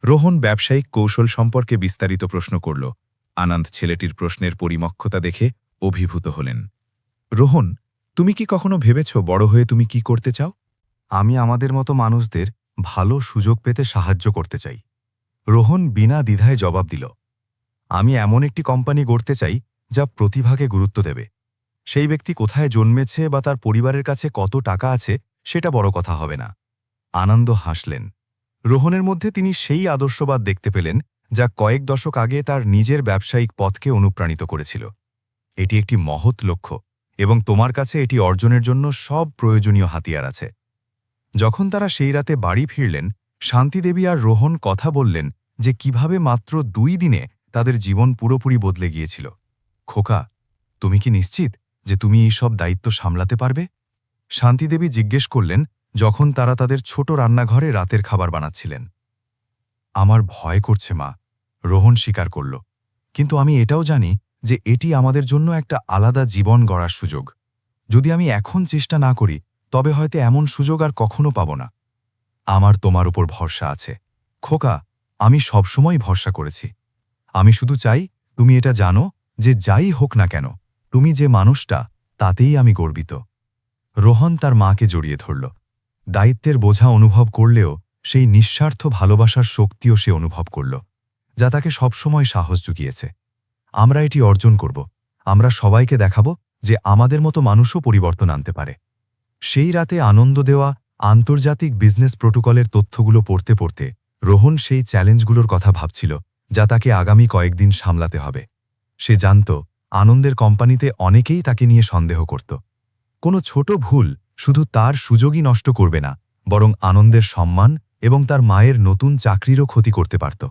রোহন ব্যবসায়িক কৌশল সম্পর্কে বিস্তারিত প্রশ্ন করল। আনন্দ ছেলেটির প্রশ্নের পরিমক্ষতা দেখে অভিভূত হলেন। রোহন, তুমি কি কখনো ভেবেছ বড় হয়ে তুমি কি করতে চাও? আমি আমাদের মতো মানুষদের ভালো সুযোগ পেতে সাহায্য করতে চাই। রোহন বিনা দ্বিধায় জবাব দিল। আমি এমন একটি কোম্পানি গড়তে চাই যা প্রতিভাকে গুরুত্ব দেবে। সেই ব্যক্তি কোথায় জন্মেছে বা তার পরিবারের কাছে কত টাকা আছে সেটা বড় কথা হবে না। আনন্দ হাসলেন। রোহনের মধ্যে তিনি সেই আদর্শবাদ দেখতে পেলেন যা কয়েক দশক আগে তার নিজের ব্যবসায়িক পথকে অনুপ্রাণিত করেছিল। এটি একটি মহৎ লক্ষ্য এবং তোমার কাছে এটি অর্জনের জন্য সব প্রয়োজনীয় হাতিয়ার আছে। যখন তারা সেই রাতে বাড়ি ফিরলেন, শান্তিদেবী আর রোহন কথা বললেন যে কিভাবে মাত্র 2 দিনে তাদের জীবন পুরোপুরি বদলে গিয়েছিল। খোকা, তুমি কি নিশ্চিত যে তুমি এই সব দায়িত্ব সামলাতে পারবে? শান্তিদেবী জিজ্ঞেস করলেন যখন তারা তাদের ছোট রান্নাঘরে রাতের খাবার বানাচ্ছিলেন। আমার ভয় করছে মা, রোহন স্বীকার করল। কিন্তু আমি এটাও জানি যে এটি আমাদের জন্য একটা আলাদা জীবন গড়ার সুযোগ। যদি আমি এখন চেষ্টা না করি তবে হয়তো এমন সুযোগ আর কখনো পাব না। আমার তোমার উপর ভরসা আছে খোকা, আমি সবসময় ভরসা করেছি। আমি শুধু চাই তুমি এটা জানো যে যাই হোক না কেন তুমি যে মানুষটা, তাতেই আমি গর্বিত। রোহন তার মাকে জড়িয়ে ধরল। দায়িত্বের বোঝা অনুভব করলেও সেই নিঃস্বার্থ ভালোবাসার শক্তিও সে অনুভব করল, যা তাকে সবসময় সাহস জুগিয়েছে। আমরা এটি অর্জন করব। আমরা সবাইকে দেখাবো যে আমাদের মতো মানুষও পরিবর্তন আনতে পারে। সেই রাতে আনন্দ দেওয়া আন্তর্জাতিক বিজনেস প্রোটোকলের তথ্যগুলো পড়তে পড়তে রোহন সেই চ্যালেঞ্জগুলোর কথা ভাবছিল যা তাকে আগামী কয়েকদিন সামলাতে হবে। সে জানত আনন্দের কোম্পানিতে অনেকেই তাকে নিয়ে সন্দেহ করত। কোনো ছোট ভুল শুধু তার সুযোগই নষ্ট করবে না, বরং আনন্দের সম্মান এবং তার মায়ের নতুন চাকরিরও ক্ষতি করতে পারত।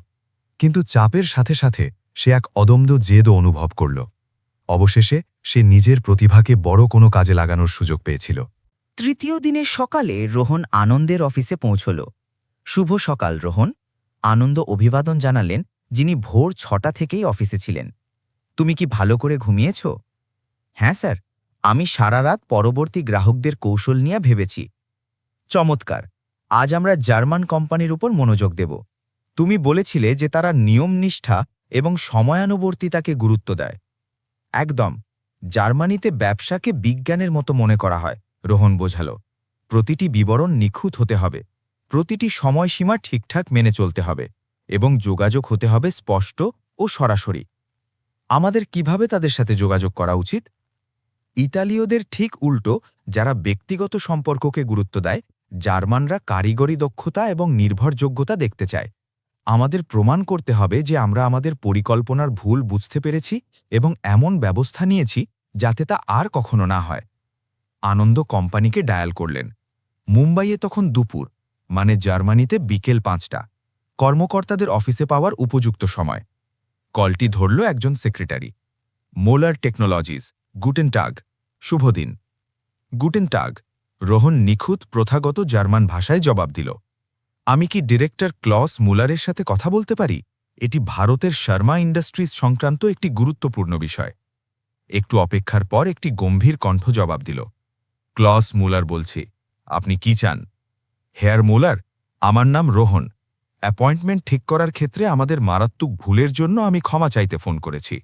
কিন্তু চাপের সাথে সাথে সে এক অদম্য জেদও অনুভব করল। অবশেষে সে নিজের প্রতিভাকে বড় কোনো কাজে লাগানোর সুযোগ পেয়েছিল। তৃতীয় দিনের সকালে রোহন আনন্দের অফিসে পৌঁছল। শুভ সকাল রোহন, আনন্দ অভিবাদন জানালেন, যিনি ভোর 6টা থেকেই অফিসে ছিলেন। তুমি কি ভালো করে ঘুমিয়েছ? হ্যাঁ স্যার, আমি সারা রাত পরবর্তী গ্রাহকদের কৌশল নিয়ে ভেবেছি। চমৎকার, আজ আমরা জার্মান কোম্পানির উপর মনোযোগ দেব। তুমি বলেছিলে যে তারা নিয়মনিষ্ঠা এবং সময়ানুবর্তিতাকে গুরুত্ব দেয়। একদম, জার্মানিতে ব্যবসাকে বিজ্ঞানের মতো মনে করা হয়, রোহন বোঝাল। প্রতিটি বিবরণ নিখুঁত হতে হবে, প্রতিটি সময়সীমা ঠিকঠাক মেনে চলতে হবে এবং যোগাযোগ হতে হবে স্পষ্ট ও সরাসরি। আমাদের কিভাবে তাদের সাথে যোগাযোগ করা উচিত? ইতালীয়দের ঠিক উল্টো, যারা ব্যক্তিগত সম্পর্ককে গুরুত্ব দেয়, জার্মানরা কারিগরি দক্ষতা এবং নির্ভরযোগ্যতা দেখতে চায়। আমাদের প্রমাণ করতে হবে যে আমরা আমাদের পরিকল্পনার ভুল বুঝতে পেরেছি এবং এমন ব্যবস্থা নিয়েছি যাতে তা আর কখনো না হয়। আনন্দ কোম্পানিকে ডায়াল করলেন। মুম্বাইয়ে তখন দুপুর, মানে জার্মানিতে বিকেল 5টা, কর্মকর্তাদের অফিসে পাওয়ার উপযুক্ত সময়। কলটি ধরল একজন সেক্রেটারি। মোলার টেকনোলজিস, গুটেন টাগ, শুভদিন। গুটেন টাগ, রোহন নিখুঁত প্রথাগত জার্মান ভাষায় জবাব দিল। আমি কি ডিরেক্টর ক্লস মুলারের সাথে কথা বলতে পারি? এটি ভারতের শর্মা ইন্ডাস্ট্রিজ সংক্রান্ত একটি গুরুত্বপূর্ণ বিষয়। একটু অপেক্ষার পর একটি গম্ভীর কণ্ঠ জবাব দিল। ক্লস মুলার বলছি, আপনি কি চান? হেয়ার মুলার, আমার নাম রোহন। অ্যাপয়েন্টমেন্ট ঠিক করার ক্ষেত্রে আমাদের মারাত্মক ভুলের জন্য আমি ক্ষমা চাইতে ফোন করেছি।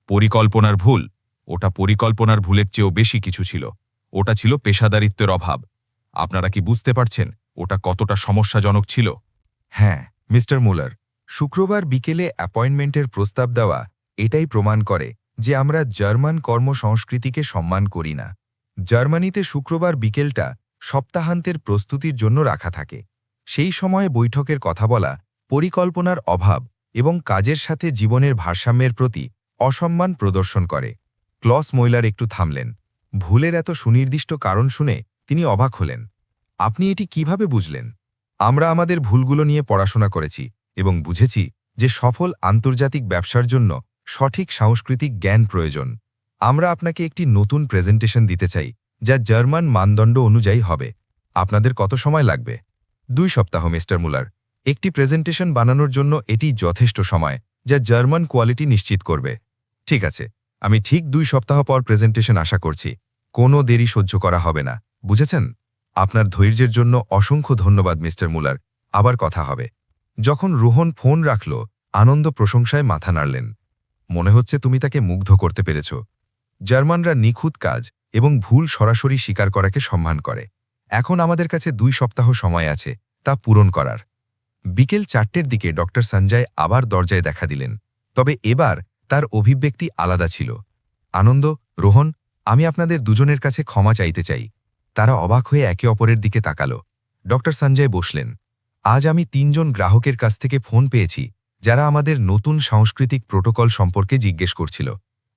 পরিকল্পনার ভুল? ওটা পরিকল্পনার ভুলের চেয়েও বেশি কিছু ছিল। ওটা ছিল পেশাদারিত্বের অভাব। আপনারা কি বুঝতে পারছেন ওটা কতটা সমস্যাজনক ছিল? হ্যাঁ, মিস্টার মুলার, শুক্রবার বিকেলে অ্যাপয়েন্টমেন্টের প্রস্তাব দেওয়া এটাই প্রমাণ করে যে আমরা জার্মান কর্মসংস্কৃতিকে সম্মান করি না। জার্মানিতে শুক্রবার বিকেলটা সপ্তাহান্তের প্রস্তুতির জন্য রাখা থাকে। সেই সময়ে বৈঠকের কথা বলা পরিকল্পনার অভাব এবং কাজের সাথে জীবনের ভারসাম্যের প্রতি অসম্মান প্রদর্শন করে। ক্লস ময়লার একটু থামলেন। ভুলের এত সুনির্দিষ্ট কারণ শুনে তিনি অবাক হলেন। আপনি এটি কিভাবে বুঝলেন? আমরা আমাদের ভুলগুলো নিয়ে পড়াশোনা করেছি এবং বুঝেছি যে সফল আন্তর্জাতিক ব্যবসার জন্য সঠিক সাংস্কৃতিক জ্ঞান প্রয়োজন। আমরা আপনাকে একটি নতুন প্রেজেন্টেশন দিতে চাই যা জার্মান মানদণ্ড অনুযায়ী হবে। আপনাদের কত সময় লাগবে? 2 সপ্তাহ মিস্টার মুলার। একটি প্রেজেন্টেশন বানানোর জন্য এটি যথেষ্ট সময়, যা জার্মান কোয়ালিটি নিশ্চিত করবে। ঠিক আছে, আমি ঠিক 2 সপ্তাহ পর প্রেজেন্টেশন আশা করছি। কোনো দেরি সহ্য করা হবে না, বুঝেছেন? আপনার ধৈর্যের জন্য অসংখ্য ধন্যবাদ মিস্টার মুলার। আবার কথা হবে। যখন রোহন ফোন রাখল, আনন্দ প্রশংসায় মাথা নাড়লেন। মনে হচ্ছে তুমি তাকে মুগ্ধ করতে পেরেছ। জার্মানরা নিখুঁত কাজ এবং ভুল সরাসরি স্বীকার করাকে সম্মান করে। এখন আমাদের কাছে 2 সপ্তাহ সময় আছে তা পূরণ করার। বিকেল 4টের দিকে ডক্টর সঞ্জয় আবার দরজায় দেখা দিলেন, তবে এবার তার অভিব্যক্তি আলাদা ছিল। আনন্দ, রোহন, আমি আপনাদের দুজনের কাছে ক্ষমা চাইতে চাই। তারা অবাক হয়ে একে অপরের দিকে তাকাল। ডক্টর সঞ্জয় বসলেন। আজ আমি 3 জন গ্রাহকের কাছ থেকে ফোন পেয়েছি যারা আমাদের নতুন সাংস্কৃতিক প্রোটোকল সম্পর্কে জিজ্ঞেস করছিল।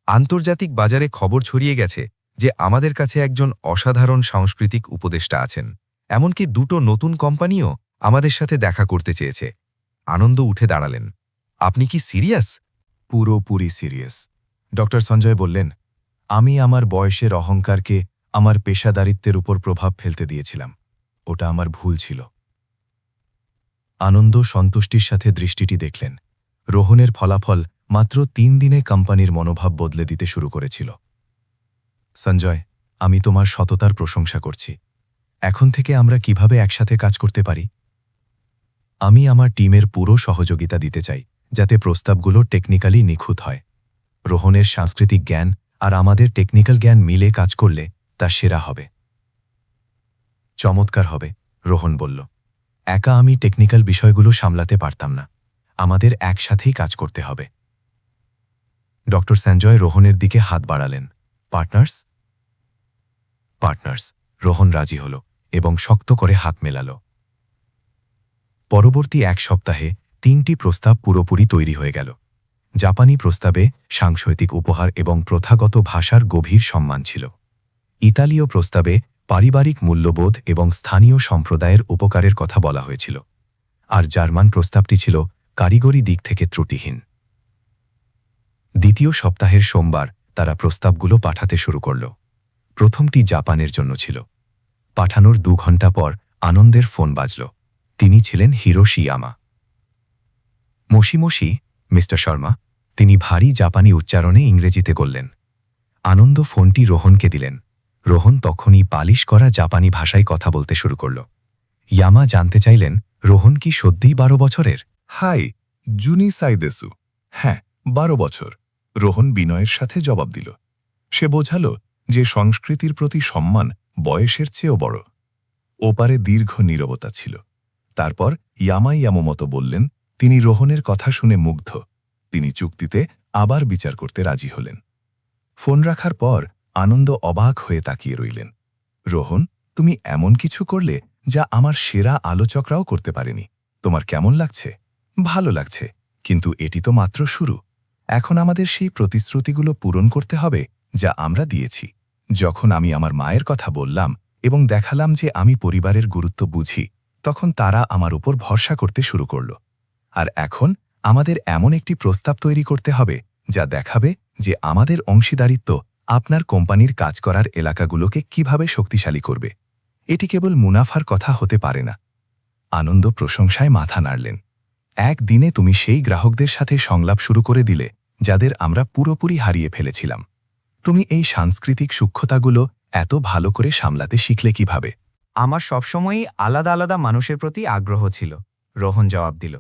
আন্তর্জাতিক বাজারে খবর ছড়িয়ে গেছে যে আমাদের কাছে একজন অসাধারণ সাংস্কৃতিক উপদেষ্টা আছেন। এমনকি 2টো নতুন কোম্পানিও আমাদের সাথে দেখা করতে চেয়েছে। আনন্দ উঠে দাঁড়ালেন। আপনি কি সিরিয়াস? পুরোপুরি সিরিয়াস। ডক্টর সঞ্জয় বললেন, আমি আমার বয়সের অহংকারকে আমার পেশাদারিত্বের উপর প্রভাব ফেলতে দিয়েছিলাম। ওটা আমার ভুল ছিল। আনন্দ সন্তুষ্টির সাথে দৃষ্টিটি দেখলেন। রোহনের ফলাফল মাত্র 3 দিনে কোম্পানির মনোভাব বদলে দিতে শুরু করেছিল। সঞ্জয়, আমি তোমার সততার প্রশংসা করছি। এখন থেকে আমরা কিভাবে একসাথে কাজ করতে পারি? আমি আমার টিমের পুরো সহযোগিতা দিতে চাই, যাতে প্রস্তাবগুলো টেকনিক্যালি নিখুঁত হয়। রোহনের সাংস্কৃতিক জ্ঞান আর আমাদের টেকনিক্যাল জ্ঞান মিলে কাজ করলে তা সেরা হবে। চমৎকার হবে, রোহন বলল। একা আমি টেকনিক্যাল বিষয়গুলো সামলাতে পারতাম না। আমাদের একসাথেই কাজ করতে হবে। ডক্টর সঞ্জয় রোহনের দিকে হাত বাড়ালেন। পার্টনার্স? পার্টনার্স। রোহন রাজি হল এবং শক্ত করে হাত মেলাল। পরবর্তী 1 সপ্তাহে 3টি প্রস্তাব পুরোপুরি তৈরি হয়ে গেল। জাপানি প্রস্তাবে সাংস্কৃতিক উপহার এবং প্রথাগত ভাষার গভীর সম্মান ছিল। ইতালীয় প্রস্তাবে পারিবারিক মূল্যবোধ এবং স্থানীয় সম্প্রদায়ের উপকারের কথা বলা হয়েছিল। আর জার্মান প্রস্তাবটি ছিল কারিগরি দিক থেকে ত্রুটিহীন। দ্বিতীয় সপ্তাহের সোমবার তারা প্রস্তাবগুলো পাঠাতে শুরু করল। প্রথমটি জাপানের জন্য ছিল। পাঠানোর 2 ঘণ্টা পর আনন্দের ফোন বাজল। তিনি ছিলেন হিরোশি ইয়ামা। মশি, মিস্টার শর্মা, তিনি ভারী জাপানি উচ্চারণে ইংরেজিতে বললেন। আনন্দ ফোনটি রোহনকে দিলেন। রোহন তখনই পালিশ করা জাপানি ভাষায় কথা বলতে শুরু করল। ইয়ামা জানতে চাইলেন, রোহন কি সত্যিই 12 বছরের? হাই, জুনি সাইদেসু। হ্যাঁ, 12 বছর। রোহন বিনয়ের সাথে জবাব দিল। সে বোঝাল যে সংস্কৃতির প্রতি সম্মান বয়সের চেয়েও বড়। ওপারে দীর্ঘ নীরবতা ছিল। তারপর ইয়ামামতো বললেন, তিনি রোহনের কথা শুনে মুগ্ধ। তিনি চুক্তিতে আবার বিচার করতে রাজি হলেন। ফোন রাখার পর আনন্দ অবাক হয়ে তাকিয়ে রইলেন। রোহন, তুমি এমন কিছু করলে যা আমার সেরা আলোচকরাও করতে পারেনি। তোমার কেমন লাগছে? ভালো লাগছে, কিন্তু এটি তো মাত্র শুরু। এখন আমাদের সেই প্রতিশ্রুতিগুলো পূরণ করতে হবে যা আমরা দিয়েছি। যখন আমি আমার মায়ের কথা বললাম এবং দেখালাম যে আমি পরিবারের গুরুত্ব বুঝি, তখন তারা আমার উপর ভরসা করতে শুরু করল। আর এখন আমাদের এমন একটি প্রস্তাব তৈরি করতে হবে যা দেখাবে যে আমাদের অংশীদারিত্ব আপনার কোম্পানির কাজ করার এলাকাগুলোকে কিভাবে শক্তিশালী করবে। এটি কেবল মুনাফার কথা হতে পারে না। আনন্দ প্রশংসায় মাথা নাড়লেন। একদিনে তুমি সেই গ্রাহকদের সাথে সংলাপ শুরু করে দিলে যাদের আমরা পুরোপুরি হারিয়ে ফেলেছিলাম। তুমি এই সাংস্কৃতিক সূক্ষ্মতাগুলো এত ভালো করে সামলাতে শিখলে কিভাবে? আমার সবসময়ই আলাদা আলাদা মানুষের প্রতি আগ্রহ ছিল, রোহন জবাব দিল।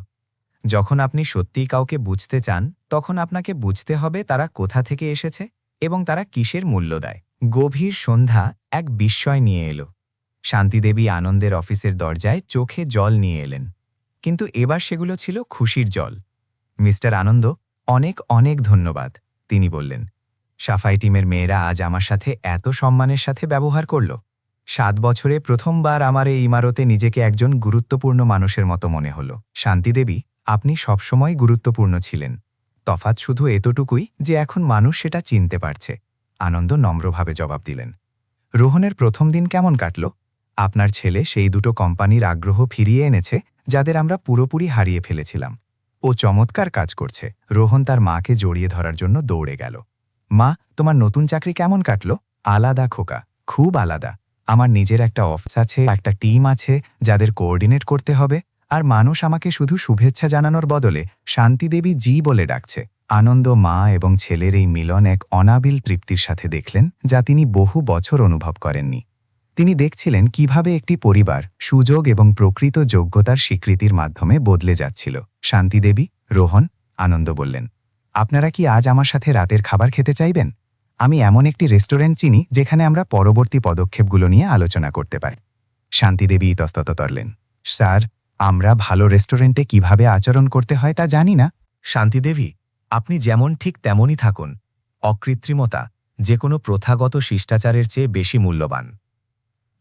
যখন আপনি সত্যিই কাউকে বুঝতে চান, তখন আপনাকে বুঝতে হবে তারা কোথা থেকে এসেছে এবং তারা কিসের মূল্য দেয়। গভীর সন্ধ্যা এক বিস্ময় নিয়ে এলো। শান্তিদেবী আনন্দের অফিসের দরজায় চোখে জল নিয়ে এলেন, কিন্তু এবার সেগুলো ছিল খুশির জল। মিস্টার আনন্দ, অনেক অনেক ধন্যবাদ, তিনি বললেন। সাফাই টিমের মেয়েরা আজ আমার সাথে এত সম্মানের সাথে ব্যবহার করল। 7 বছরে প্রথমবার আমার এই ইমারতে নিজেকে একজন গুরুত্বপূর্ণ মানুষের মতো মনে হল। শান্তিদেবী, আপনি সবসময় গুরুত্বপূর্ণ ছিলেন। তফাৎ শুধু এতটুকুই যে এখন মানুষ সেটা চিনতে পারছে। আনন্দ নম্রভাবে জবাব দিলেন। রোহনের প্রথম দিন কেমন কাটল? আপনার ছেলে সেই 2টো কোম্পানির আগ্রহ ফিরিয়ে এনেছে যাদের আমরা পুরোপুরি হারিয়ে ফেলেছিলাম। ও চমৎকার কাজ করছে। রোহন তার মাকে জড়িয়ে ধরার জন্য দৌড়ে গেল। মা, তোমার নতুন চাকরি কেমন কাটল? আলাদা খোকা, খুব আলাদা। আমার নিজের একটা অফিস আছে, একটা টিম আছে যাদের কোঅর্ডিনেট করতে হবে, আর মানুষ আমাকে শুধু শুভেচ্ছা জানানোর বদলে শান্তিদেবী জি বলে ডাকছে। আনন্দ মা এবং ছেলের এই মিলন এক অনাবিল তৃপ্তির সাথে দেখলেন, যা তিনি বহু বছর অনুভব করেননি। তিনি দেখছিলেন কিভাবে একটি পরিবার সুযোগ এবং প্রকৃত যোগ্যতার স্বীকৃতির মাধ্যমে বদলে যাচ্ছিল। শান্তিদেবী, রোহন, আনন্দ বললেন, আপনারা কি আজ আমার সাথে রাতের খাবার খেতে চাইবেন? আমি এমন একটি রেস্টুরেন্ট চিনি যেখানে আমরা পরবর্তী পদক্ষেপগুলো নিয়ে আলোচনা করতে পারি। শান্তিদেবী ইতস্তত করলেন, স্যার, আমরা ভালো রেস্টুরেন্টে কিভাবে আচরণ করতে হয় তা জানি না। শান্তিদেবী, আপনি যেমন ঠিক তেমনই থাকুন। অকৃত্রিমতা যে কোনো প্রথাগত শিষ্টাচারের চেয়ে বেশি মূল্যবান।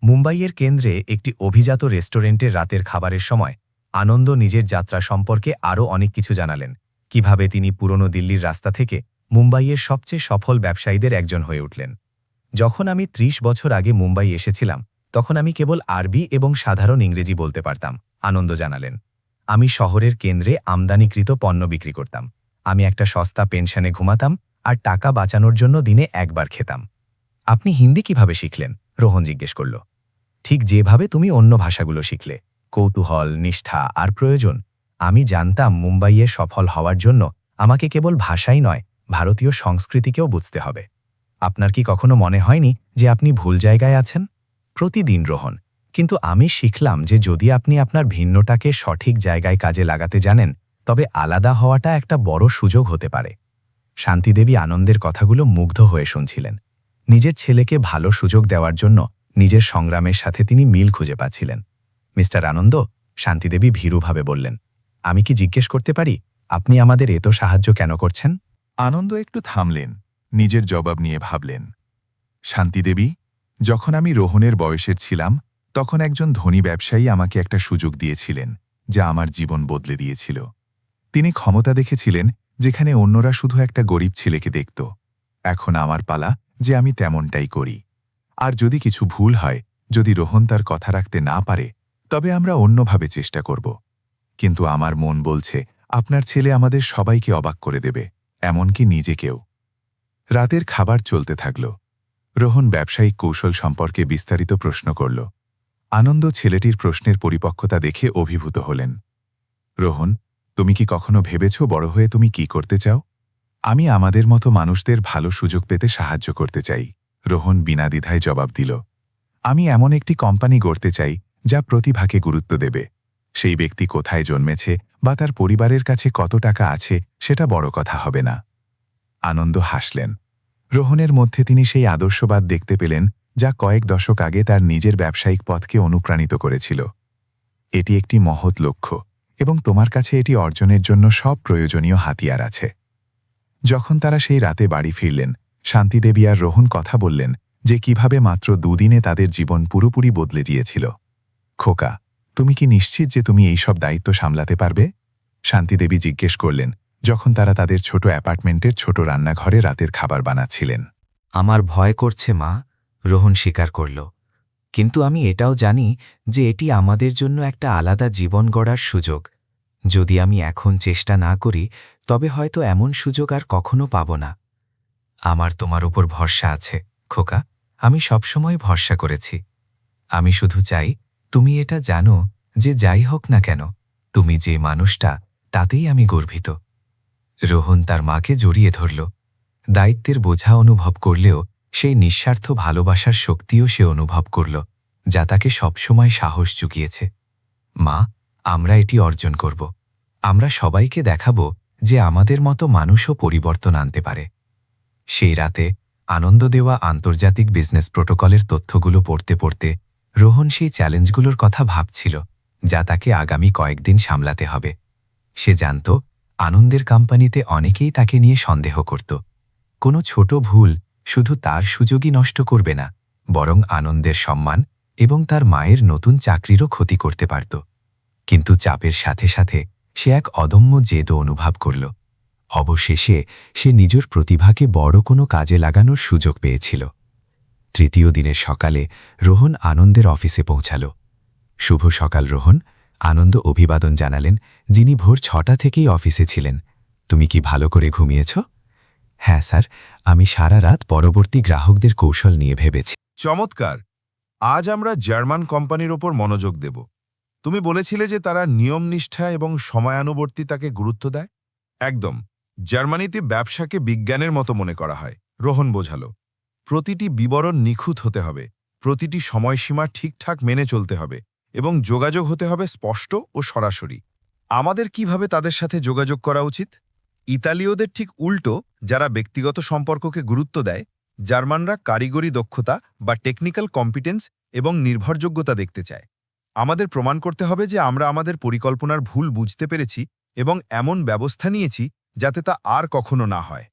মুম্বাইয়ের কেন্দ্রে একটি অভিজাত রেস্টুরেন্টের রাতের খাবারের সময় আনন্দ নিজের যাত্রা সম্পর্কে আরও অনেক কিছু জানালেন। কিভাবে তিনি পুরনো দিল্লির রাস্তা থেকে মুম্বাইয়ের সবচেয়ে সফল ব্যবসায়ীদের একজন হয়ে উঠলেন। যখন আমি ৩০ বছর আগে মুম্বাই এসেছিলাম তখন আমি কেবল আরবি এবং সাধারণ ইংরেজি বলতে পারতাম, আনন্দ জানালেন। আমি শহরের কেন্দ্রে আমদানিকৃত পণ্য বিক্রি করতাম। আমি একটা সস্তা পেনশনে ঘুমাতাম আর টাকা বাঁচানোর জন্য দিনে একবার খেতাম। আপনি হিন্দি কিভাবে শিখলেন? রোহন জিজ্ঞেস করল। ঠিক যেভাবে তুমি অন্য ভাষাগুলো শিখলে, কৌতূহল, নিষ্ঠা আর প্রয়োজন। আমি জানতাম মুম্বাইয়ে সফল হওয়ার জন্য আমাকে কেবল ভাষাই নয়, ভারতীয় সংস্কৃতিকেও বুঝতে হবে। আপনার কি কখনো মনে হয়নি যে আপনি ভুল জায়গায় আছেন? প্রতিদিন, রোহন। কিন্তু আমি শিখলাম যে যদি আপনি আপনার ভিন্নটাকে সঠিক জায়গায় কাজে লাগাতে জানেন, তবে আলাদা হওয়াটা একটা বড় সুযোগ হতে পারে। শান্তিদেবী আনন্দের কথাগুলো মুগ্ধ হয়ে শুনছিলেন। নিজের ছেলেকে ভালো সুযোগ দেওয়ার জন্য নিজের সংগ্রামের সাথে তিনি মিল খুঁজে পাচ্ছিলেন। মিস্টার আনন্দ, শান্তিদেবী ভীরুভাবে বললেন, আমি কি জিজ্ঞেস করতে পারি আপনি আমাদের এত সাহায্য কেন করছেন? আনন্দ একটু থামলেন, নিজের জবাব নিয়ে ভাবলেন। শান্তিদেবী, যখন আমি রোহনের বয়সের ছিলাম তখন একজন ধনী ব্যবসায়ী আমাকে একটা সুযোগ দিয়েছিলেন যা আমার জীবন বদলে দিয়েছিল। তিনি ক্ষমতা দেখেছিলেন যেখানে অন্যরা শুধু একটা গরিব ছেলেকে দেখত। এখন আমার পালা যে আমি তেমনটাই করি। আর যদি কিছু ভুল হয়, যদি রোহন তার কথা রাখতে না পারে, তবে আমরা অন্যভাবে চেষ্টা করব। কিন্তু আমার মন বলছে আপনার ছেলে আমাদের সবাইকে অবাক করে দেবে, এমনকি নিজেকেও। রাতের খাবার চলতে থাকল। রোহন ব্যবসায়িক কৌশল সম্পর্কে বিস্তারিত প্রশ্ন করল। আনন্দ ছেলেটির প্রশ্নের পরিপক্কতা দেখে অভিভূত হলেন। রোহন, তুমি কি কখনো ভেবেছ বড় হয়ে তুমি কি করতে চাও? আমি আমাদের মতো মানুষদের ভালো সুযোগ পেতে সাহায্য করতে চাই, রোহন বিনা দ্বিধায় জবাব দিল। আমি এমন একটি কোম্পানি গড়তে চাই যা প্রতিভাকে গুরুত্ব দেবে। সেই ব্যক্তি কোথায় জন্মেছে বা তার পরিবারের কাছে কত টাকা আছে সেটা বড় কথা হবে না। আনন্দ হাসলেন। রোহনের মধ্যে তিনি সেই আদর্শবাদ দেখতে পেলেন যা কয়েক দশক আগে তার নিজের ব্যবসায়িক পথকে অনুপ্রাণিত করেছিল। এটি একটি মহৎ লক্ষ্য এবং তোমার কাছে এটি অর্জনের জন্য সব প্রয়োজনীয় হাতিয়ার আছে। যখন তারা সেই রাতে বাড়ি ফিরলেন, শান্তিদেবী আর রোহন কথা বললেন যে কিভাবে মাত্র দুদিনে তাদের জীবন পুরোপুরি বদলে দিয়েছিল। খোকা, তুমি কি নিশ্চিত যে তুমি এই সব দায়িত্ব সামলাতে পারবে? শান্তিদেবী জিজ্ঞেস করলেন যখন তারা তাদের ছোট অ্যাপার্টমেন্টের ছোট রান্নাঘরে রাতের খাবার বানাচ্ছিলেন। আমার ভয় করছে, মা, রোহন স্বীকার করল। কিন্তু আমি এটাও জানি যে এটি আমাদের জন্য একটা আলাদা জীবন গড়ার সুযোগ। যদি আমি এখন চেষ্টা না করি তবে হয়তো এমন সুযোগ আর কখনো পাব না। আমার তোমার উপর ভরসা আছে, খোকা। আমি সবসময় ভরসা করেছি। আমি শুধু চাই তুমি এটা জানো যে যাই হোক না কেন, তুমি যে মানুষটা, তাতেই আমি গর্বিত। রোহন তার মাকে জড়িয়ে ধরল। দায়িত্বের বোঝা অনুভব করলেও সেই নিঃস্বার্থ ভালোবাসার শক্তিও সে অনুভব করল, যা তাকে সবসময় সাহস জুগিয়েছে। মা, আমরা এটি অর্জন করব। আমরা সবাইকে দেখাব যে আমাদের মতো মানুষও পরিবর্তন আনতে পারে। সেই রাতে আনন্দ দেওয়া আন্তর্জাতিক বিজনেস প্রোটোকলের তথ্যগুলো পড়তে পড়তে রোহন সেই চ্যালেঞ্জগুলোর কথা ভাবছিল যা তাকে আগামী কয়েকদিন সামলাতে হবে। সে জানত আনন্দের কোম্পানিতে অনেকেই তাকে নিয়ে সন্দেহ করত। কোনো ছোট ভুল শুধু তার সুযোগই নষ্ট করবে না, বরং আনন্দের সম্মান এবং তার মায়ের নতুন চাকরিরও ক্ষতি করতে পারত। কিন্তু চাপের সাথে সাথে সে এক অদম্য জেদও অনুভব করল। অবশেষে সে নিজের প্রতিভাকে বড় কোনো কাজে লাগানোর সুযোগ পেয়েছিল। তৃতীয় দিনের সকালে রোহন আনন্দের অফিসে পৌঁছাল। শুভ সকাল, রোহন, আনন্দ অভিবাদন জানালেন, যিনি ভোর 6টা থেকেই অফিসে ছিলেন। তুমি কি ভালো করে ঘুমিয়েছ? হ্যাঁ স্যার, আমি সারা রাত পরবর্তী গ্রাহকদের কৌশল নিয়ে ভেবেছি। চমৎকার। আজ আমরা জার্মান কোম্পানির ওপর মনোযোগ দেব। তুমি বলেছিলে যে তারা নিয়মনিষ্ঠা এবং সময়ানুবর্তিতাকে গুরুত্ব দেয়। একদম। জার্মানিতে ব্যবসাকে বিজ্ঞানের মতো মনে করা হয়, রোহন বোঝালো। প্রতিটি বিবরণ নিখুঁত হতে হবে, প্রতিটি সময়সীমা ঠিকঠাক মেনে চলতে হবে এবং যোগাযোগ হতে হবে স্পষ্ট ও সরাসরি। আমাদের কিভাবে তাদের সাথে যোগাযোগ করা উচিত? ইতালীয়দের ঠিক উল্টো, যারা ব্যক্তিগত সম্পর্ককে গুরুত্ব দেয়। জার্মানরা কারিগরি দক্ষতা বা টেকনিক্যাল কম্পিটেন্স এবং নির্ভরযোগ্যতা দেখতে চায়। আমাদের প্রমাণ করতে হবে যে আমরা আমাদের পরিকল্পনার ভুল বুঝতে পেরেছি এবং এমন ব্যবস্থা নিয়েছি যাতে তা আর কখনো না হয়।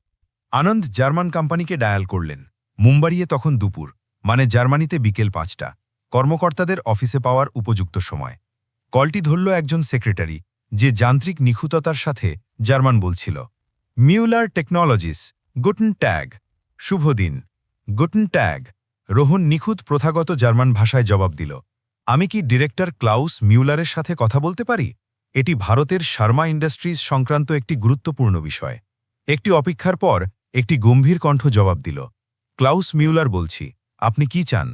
আনন্দ জার্মান কোম্পানিকে ডায়াল করলেন। মুম্বাইয়ে তখন দুপুর, মানে জার্মানিতে বিকেল 5টা, কর্মকর্তাদের অফিসে পাওয়ার উপযুক্ত সময়। কলটি ধরল একজন সেক্রেটারি, যে যান্ত্রিক নিখুঁততার সাথে জার্মান বলছিল। মিউলার টেকনোলজিস, গুটন ট্যাগ। শুভ দিন। গুটন ট্যাগ। রোহন নিখুঁত প্রথাগত জার্মান ভাষায় জবাব দিল, আমি কি ডিরেক্টর ক্লাউস মিউলারের সাথে কথা বলতে পারি? এটি ভারতের শর্মা ইন্ডাস্ট্রিজ সংক্রান্ত একটি গুরুত্বপূর্ণ বিষয়। একটি অপেক্ষার পর একটি গম্ভীর কণ্ঠ জবাব দিল, ক্লাউস মিউলার বলছি, আপনি কি চান?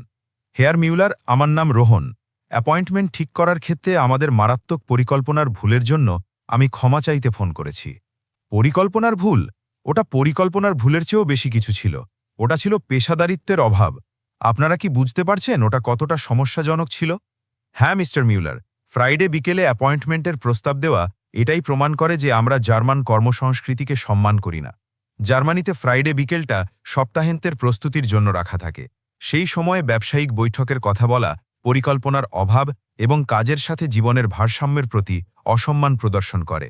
হেয়ার মিউলার, আমার নাম রোহন। অ্যাপয়েন্টমেন্ট ঠিক করার ক্ষেত্রে আমাদের মারাত্মক পরিকল্পনার ভুলের জন্য আমি ক্ষমা চাইতে ফোন করেছি। পরিকল্পনার ভুল? ওটা পরিকল্পনার ভুলের চেয়েও বেশি কিছু ছিল। ওটা ছিল পেশাদারিত্বের অভাব। আপনারা কি বুঝতে পারছেন ওটা কতটা সমস্যাজনক ছিল? হ্যাঁ মিস্টার মিউলার, ফ্রাইডে বিকেলে অ্যাপয়েন্টমেন্টের প্রস্তাব দেওয়া এটাই প্রমাণ করে যে আমরা জার্মান কর্মসংস্কৃতিকে সম্মান করি না। জার্মানিতে ফ্রাইডে বিকেলটা সপ্তাহান্তের প্রস্তুতির জন্য রাখা থাকে। সেই সময়ে ব্যবসায়িক বৈঠকের কথা বলা পরিকল্পনার অভাব এবং কাজের সাথে জীবনের ভারসাম্যের প্রতি অসম্মান প্রদর্শন করে।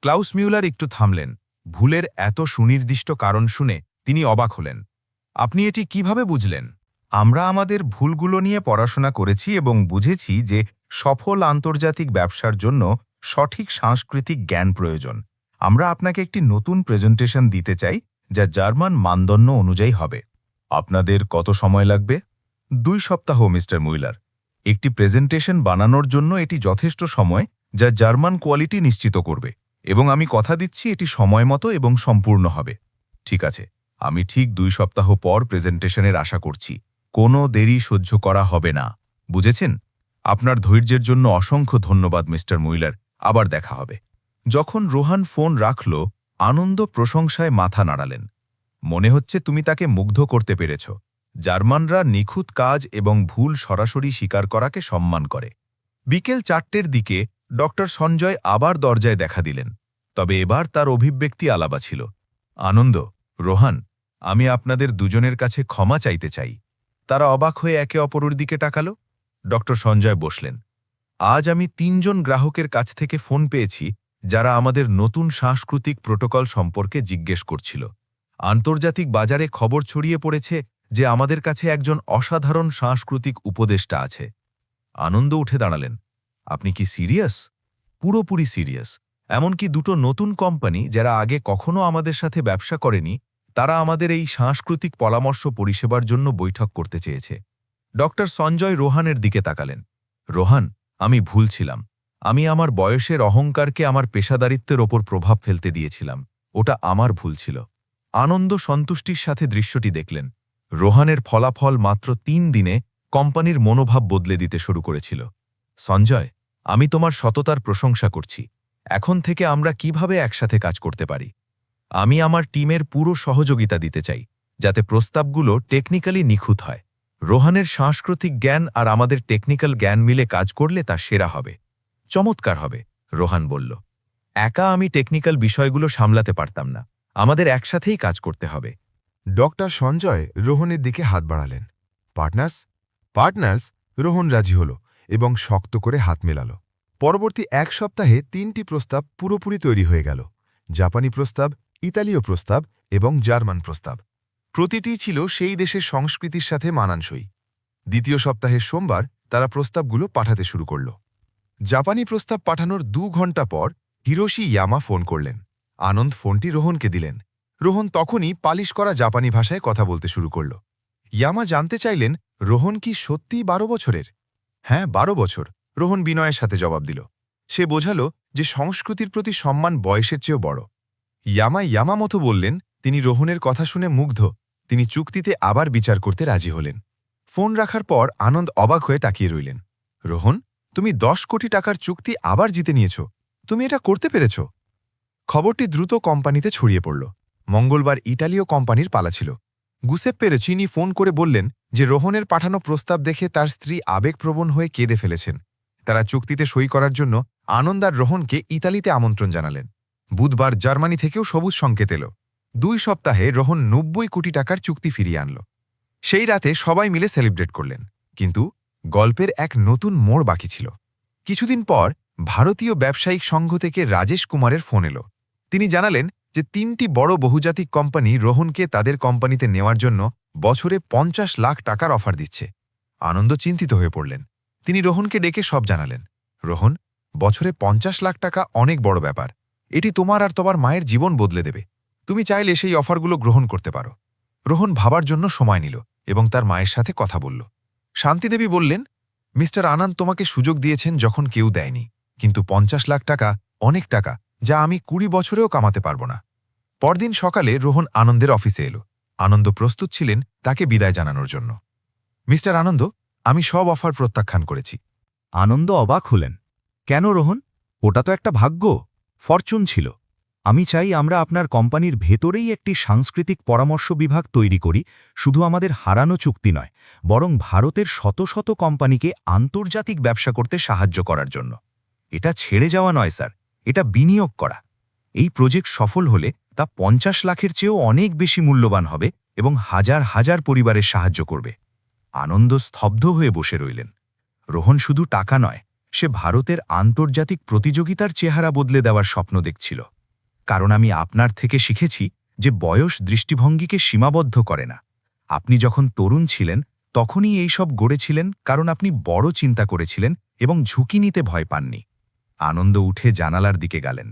ক্লাউস মিউলার একটু থামলেন। ভুলের এত সুনির্দিষ্ট কারণ শুনে তিনি অবাক হলেন। আপনি এটি কিভাবে বুঝলেন? আমরা আমাদের ভুলগুলো নিয়ে পড়াশোনা করেছি এবং বুঝেছি যে সফল আন্তর্জাতিক ব্যবসার জন্য সঠিক সাংস্কৃতিক জ্ঞান প্রয়োজন। আমরা আপনাকে একটি নতুন প্রেজেন্টেশন দিতে চাই যা জার্মান মানদণ্ড অনুযায়ী হবে। আপনাদের কত সময় লাগবে? 2 সপ্তাহ মিস্টার মুইলার। একটি প্রেজেন্টেশন বানানোর জন্য এটি যথেষ্ট সময়, যা জার্মান কোয়ালিটি নিশ্চিত করবে, এবং আমি কথা দিচ্ছি এটি সময়মতো এবং সম্পূর্ণ হবে। ঠিক আছে, আমি ঠিক 2 সপ্তাহ পর প্রেজেন্টেশনের আশা করছি। কোনো দেরি সহ্য করা হবে না, বুঝেছেন? আপনার ধৈর্যের জন্য অসংখ্য ধন্যবাদ মিস্টার মুইলার। আবার দেখা হবে। যখন রোহান ফোন রাখল, আনন্দ প্রশংসায় মাথা নাড়ালেন। মনে হচ্ছে তুমি তাকে মুগ্ধ করতে পেরেছ। জার্মানরা নিখুঁত কাজ এবং ভুল সরাসরি স্বীকার করাকে সম্মান করে। বিকেল 4টের দিকে ডক্টর সঞ্জয় আবার দরজায় দেখা দিলেন, তবে এবার তার অভিব্যক্তি আলাদা ছিল। আনন্দ, রোহান, আমি আপনাদের দুজনের কাছে ক্ষমা চাইতে চাই। তারা অবাক হয়ে একে অপরের দিকে তাকালো। ডক্টর সঞ্জয় বসলেন। আজ আমি 3 জন গ্রাহকের কাছ থেকে ফোন পেয়েছি যারা আমাদের নতুন সাংস্কৃতিক প্রোটোকল সম্পর্কে জিজ্ঞেস করছিল। আন্তর্জাতিক বাজারে খবর ছড়িয়ে পড়েছে যে আমাদের কাছে একজন অসাধারণ সাংস্কৃতিক উপদেষ্টা আছে। আনন্দ উঠে দাঁড়ালেন। আপনি কি সিরিয়াস? পুরোপুরি সিরিয়াস। এমনকি 2টো নতুন কোম্পানি যারা আগে কখনো আমাদের সাথে ব্যবসা করেনি, তারা আমাদের এই সাংস্কৃতিক পরামর্শ পরিষেবার জন্য বৈঠক করতে চেয়েছে। ডক্টর সঞ্জয় রোহানের দিকে তাকালেন। রোহান, আমি ভুল ছিলাম। আমি আমার বয়সের অহংকারকে আমার পেশাদারিত্বের ওপর প্রভাব ফেলতে দিয়েছিলাম। ওটা আমার ভুল ছিল। আনন্দ সন্তুষ্টির সাথে দৃশ্যটি দেখলেন। রোহানের ফলাফল মাত্র 3 দিনে কোম্পানির মনোভাব বদলে দিতে শুরু করেছিল। সঞ্জয়, আমি তোমার সততার প্রশংসা করছি। এখন থেকে আমরা কিভাবে একসাথে কাজ করতে পারি? আমি আমার টিমের পুরো সহযোগিতা দিতে চাই, যাতে প্রস্তাবগুলো টেকনিক্যালি নিখুঁত হয়। রোহানের সাংস্কৃতিক জ্ঞান আর আমাদের টেকনিক্যাল জ্ঞান মিলে কাজ করলে তা সেরা হবে। চমৎকার হবে, রোহান বলল। একা আমি টেকনিক্যাল বিষয়গুলো সামলাতে পারতাম না। আমাদের একসাথেই কাজ করতে হবে। ডক্টর সঞ্জয় রোহনের দিকে হাত বাড়ালেন। পার্টনার্স? পার্টনার্স? রোহন রাজি হল এবং শক্ত করে হাত মেলাল। পরবর্তী 1 সপ্তাহে 3টি প্রস্তাব পুরোপুরি তৈরি হয়ে গেল। জাপানি প্রস্তাব, ইতালীয় প্রস্তাব এবং জার্মান প্রস্তাব। প্রতিটি ছিল সেই দেশের সংস্কৃতির সাথে মানানসই। 2য় সপ্তাহের সোমবার তারা প্রস্তাবগুলো পাঠাতে শুরু করল। জাপানি প্রস্তাব পাঠানোর 2 ঘণ্টা পর হিরোশি ইয়ামা ফোন করলেন। আনন্দ ফোনটি রোহনকে দিলেন। রোহন তখনই পালিশ করা জাপানি ভাষায় কথা বলতে শুরু করল। ইয়ামা জানতে চাইলেন, রোহন কি সত্যিই 12 বছরের? হ্যাঁ, 12 বছর, রোহন বিনয়ের সাথে জবাব দিল। সে বোঝাল যে সংস্কৃতির প্রতি সম্মান বয়সের চেয়েও বড়। ইয়ামা মতো বললেন, তিনি রোহনের কথা শুনে মুগ্ধ। তিনি চুক্তিতে আবার বিচার করতে রাজি হলেন। ফোন রাখার পর আনন্দ অবাক হয়ে তাকিয়ে রইলেন। রোহন, তুমি 10 কোটি টাকার চুক্তি আবার জিতে নিয়েছ। তুমি এটা করতে পেরেছ? খবরটি দ্রুত কোম্পানিতে ছড়িয়ে পড়ল। মঙ্গলবার ইটালীয় কোম্পানির পালা ছিল। গুসেপ্পে চিনি ফোন করে বললেন যে রোহনের পাঠানো প্রস্তাব দেখে তার স্ত্রী আবেগপ্রবণ হয়ে কেঁদে ফেলেছেন। তারা চুক্তিতে সই করার জন্য আনন্দ আর রোহনকে ইতালিতে আমন্ত্রণ জানালেন। বুধবার জার্মানি থেকেও সবুজ সংকেত এল। 2 সপ্তাহে রোহন 90 কোটি টাকার চুক্তি ফিরিয়ে আনল। সেই রাতে সবাই মিলে সেলিব্রেট করলেন। কিন্তু গল্পের এক নতুন মোড় বাকি ছিল। কিছুদিন পর ভারতীয় ব্যবসায়িক সংঘ থেকে রাজেশ কুমারের ফোন এল। তিনি জানালেন যে 3টি বড় বহুজাতিক কোম্পানি রোহনকে তাদের কোম্পানিতে নেওয়ার জন্য বছরে 50 লাখ টাকার অফার দিচ্ছে। আনন্দ চিন্তিত হয়ে পড়লেন। তিনি রোহনকে ডেকে সব জানালেন। রোহন, বছরে 50 লাখ টাকা অনেক বড় ব্যাপার। এটি তোমার আর তোমার মায়ের জীবন বদলে দেবে। তুমি চাইলে সেই অফারগুলো গ্রহণ করতে পারো। রোহন ভাবার জন্য সময় নিল এবং তার মায়ের সাথে কথা বলল। শান্তিদেবী বললেন, মিস্টার আনন্দ তোমাকে সুযোগ দিয়েছেন যখন কেউ দেয়নি, কিন্তু 50 লাখ টাকা অনেক টাকা, যা আমি 20 বছরেও কামাতে পারব না। পরদিন সকালে রোহন আনন্দের অফিসে এলো। আনন্দ প্রস্তুত ছিলেন তাকে বিদায় জানানোর জন্য। মিস্টার আনন্দ, আমি সব অফার প্রত্যাখ্যান করেছি। আনন্দ অবাক হলেন। কেন রোহন? ওটা তো একটা ভাগ্য, ফরচুন ছিল। আমি চাই আমরা আপনার কোম্পানির ভেতরেই একটি সাংস্কৃতিক পরামর্শ বিভাগ তৈরি করি, শুধু আমাদের হারানো চুক্তি নয়, বরং ভারতের শত শত কোম্পানিকে আন্তর্জাতিক ব্যবসা করতে সাহায্য করার জন্য। এটা ছেড়ে যাওয়া নয় স্যার, এটা বিনিয়োগ করা। এই প্রজেক্ট সফল হলে তা 50 লাখের চেয়েও অনেক বেশি মূল্যবান হবে এবং হাজার হাজার পরিবারের সাহায্য করবে। আনন্দ স্তব্ধ হয়ে বসে রইলেন। রোহন শুধু টাকা নয়, সে ভারতের আন্তর্জাতিক প্রতিযোগিতার চেহারা বদলে দেওয়ার স্বপ্ন দেখছিল। কারণ আমি আপনার থেকে শিখেছি যে বয়স দৃষ্টিভঙ্গিকে সীমাবদ্ধ করে না। আপনি যখন তরুণ ছিলেন তখনই এই সব গড়েছিলেন, কারণ আপনি বড় চিন্তা করেছিলেন এবং ঝুঁকি নিতে ভয় পাননি। আনন্দ উঠে জানালার দিকে গেলেন।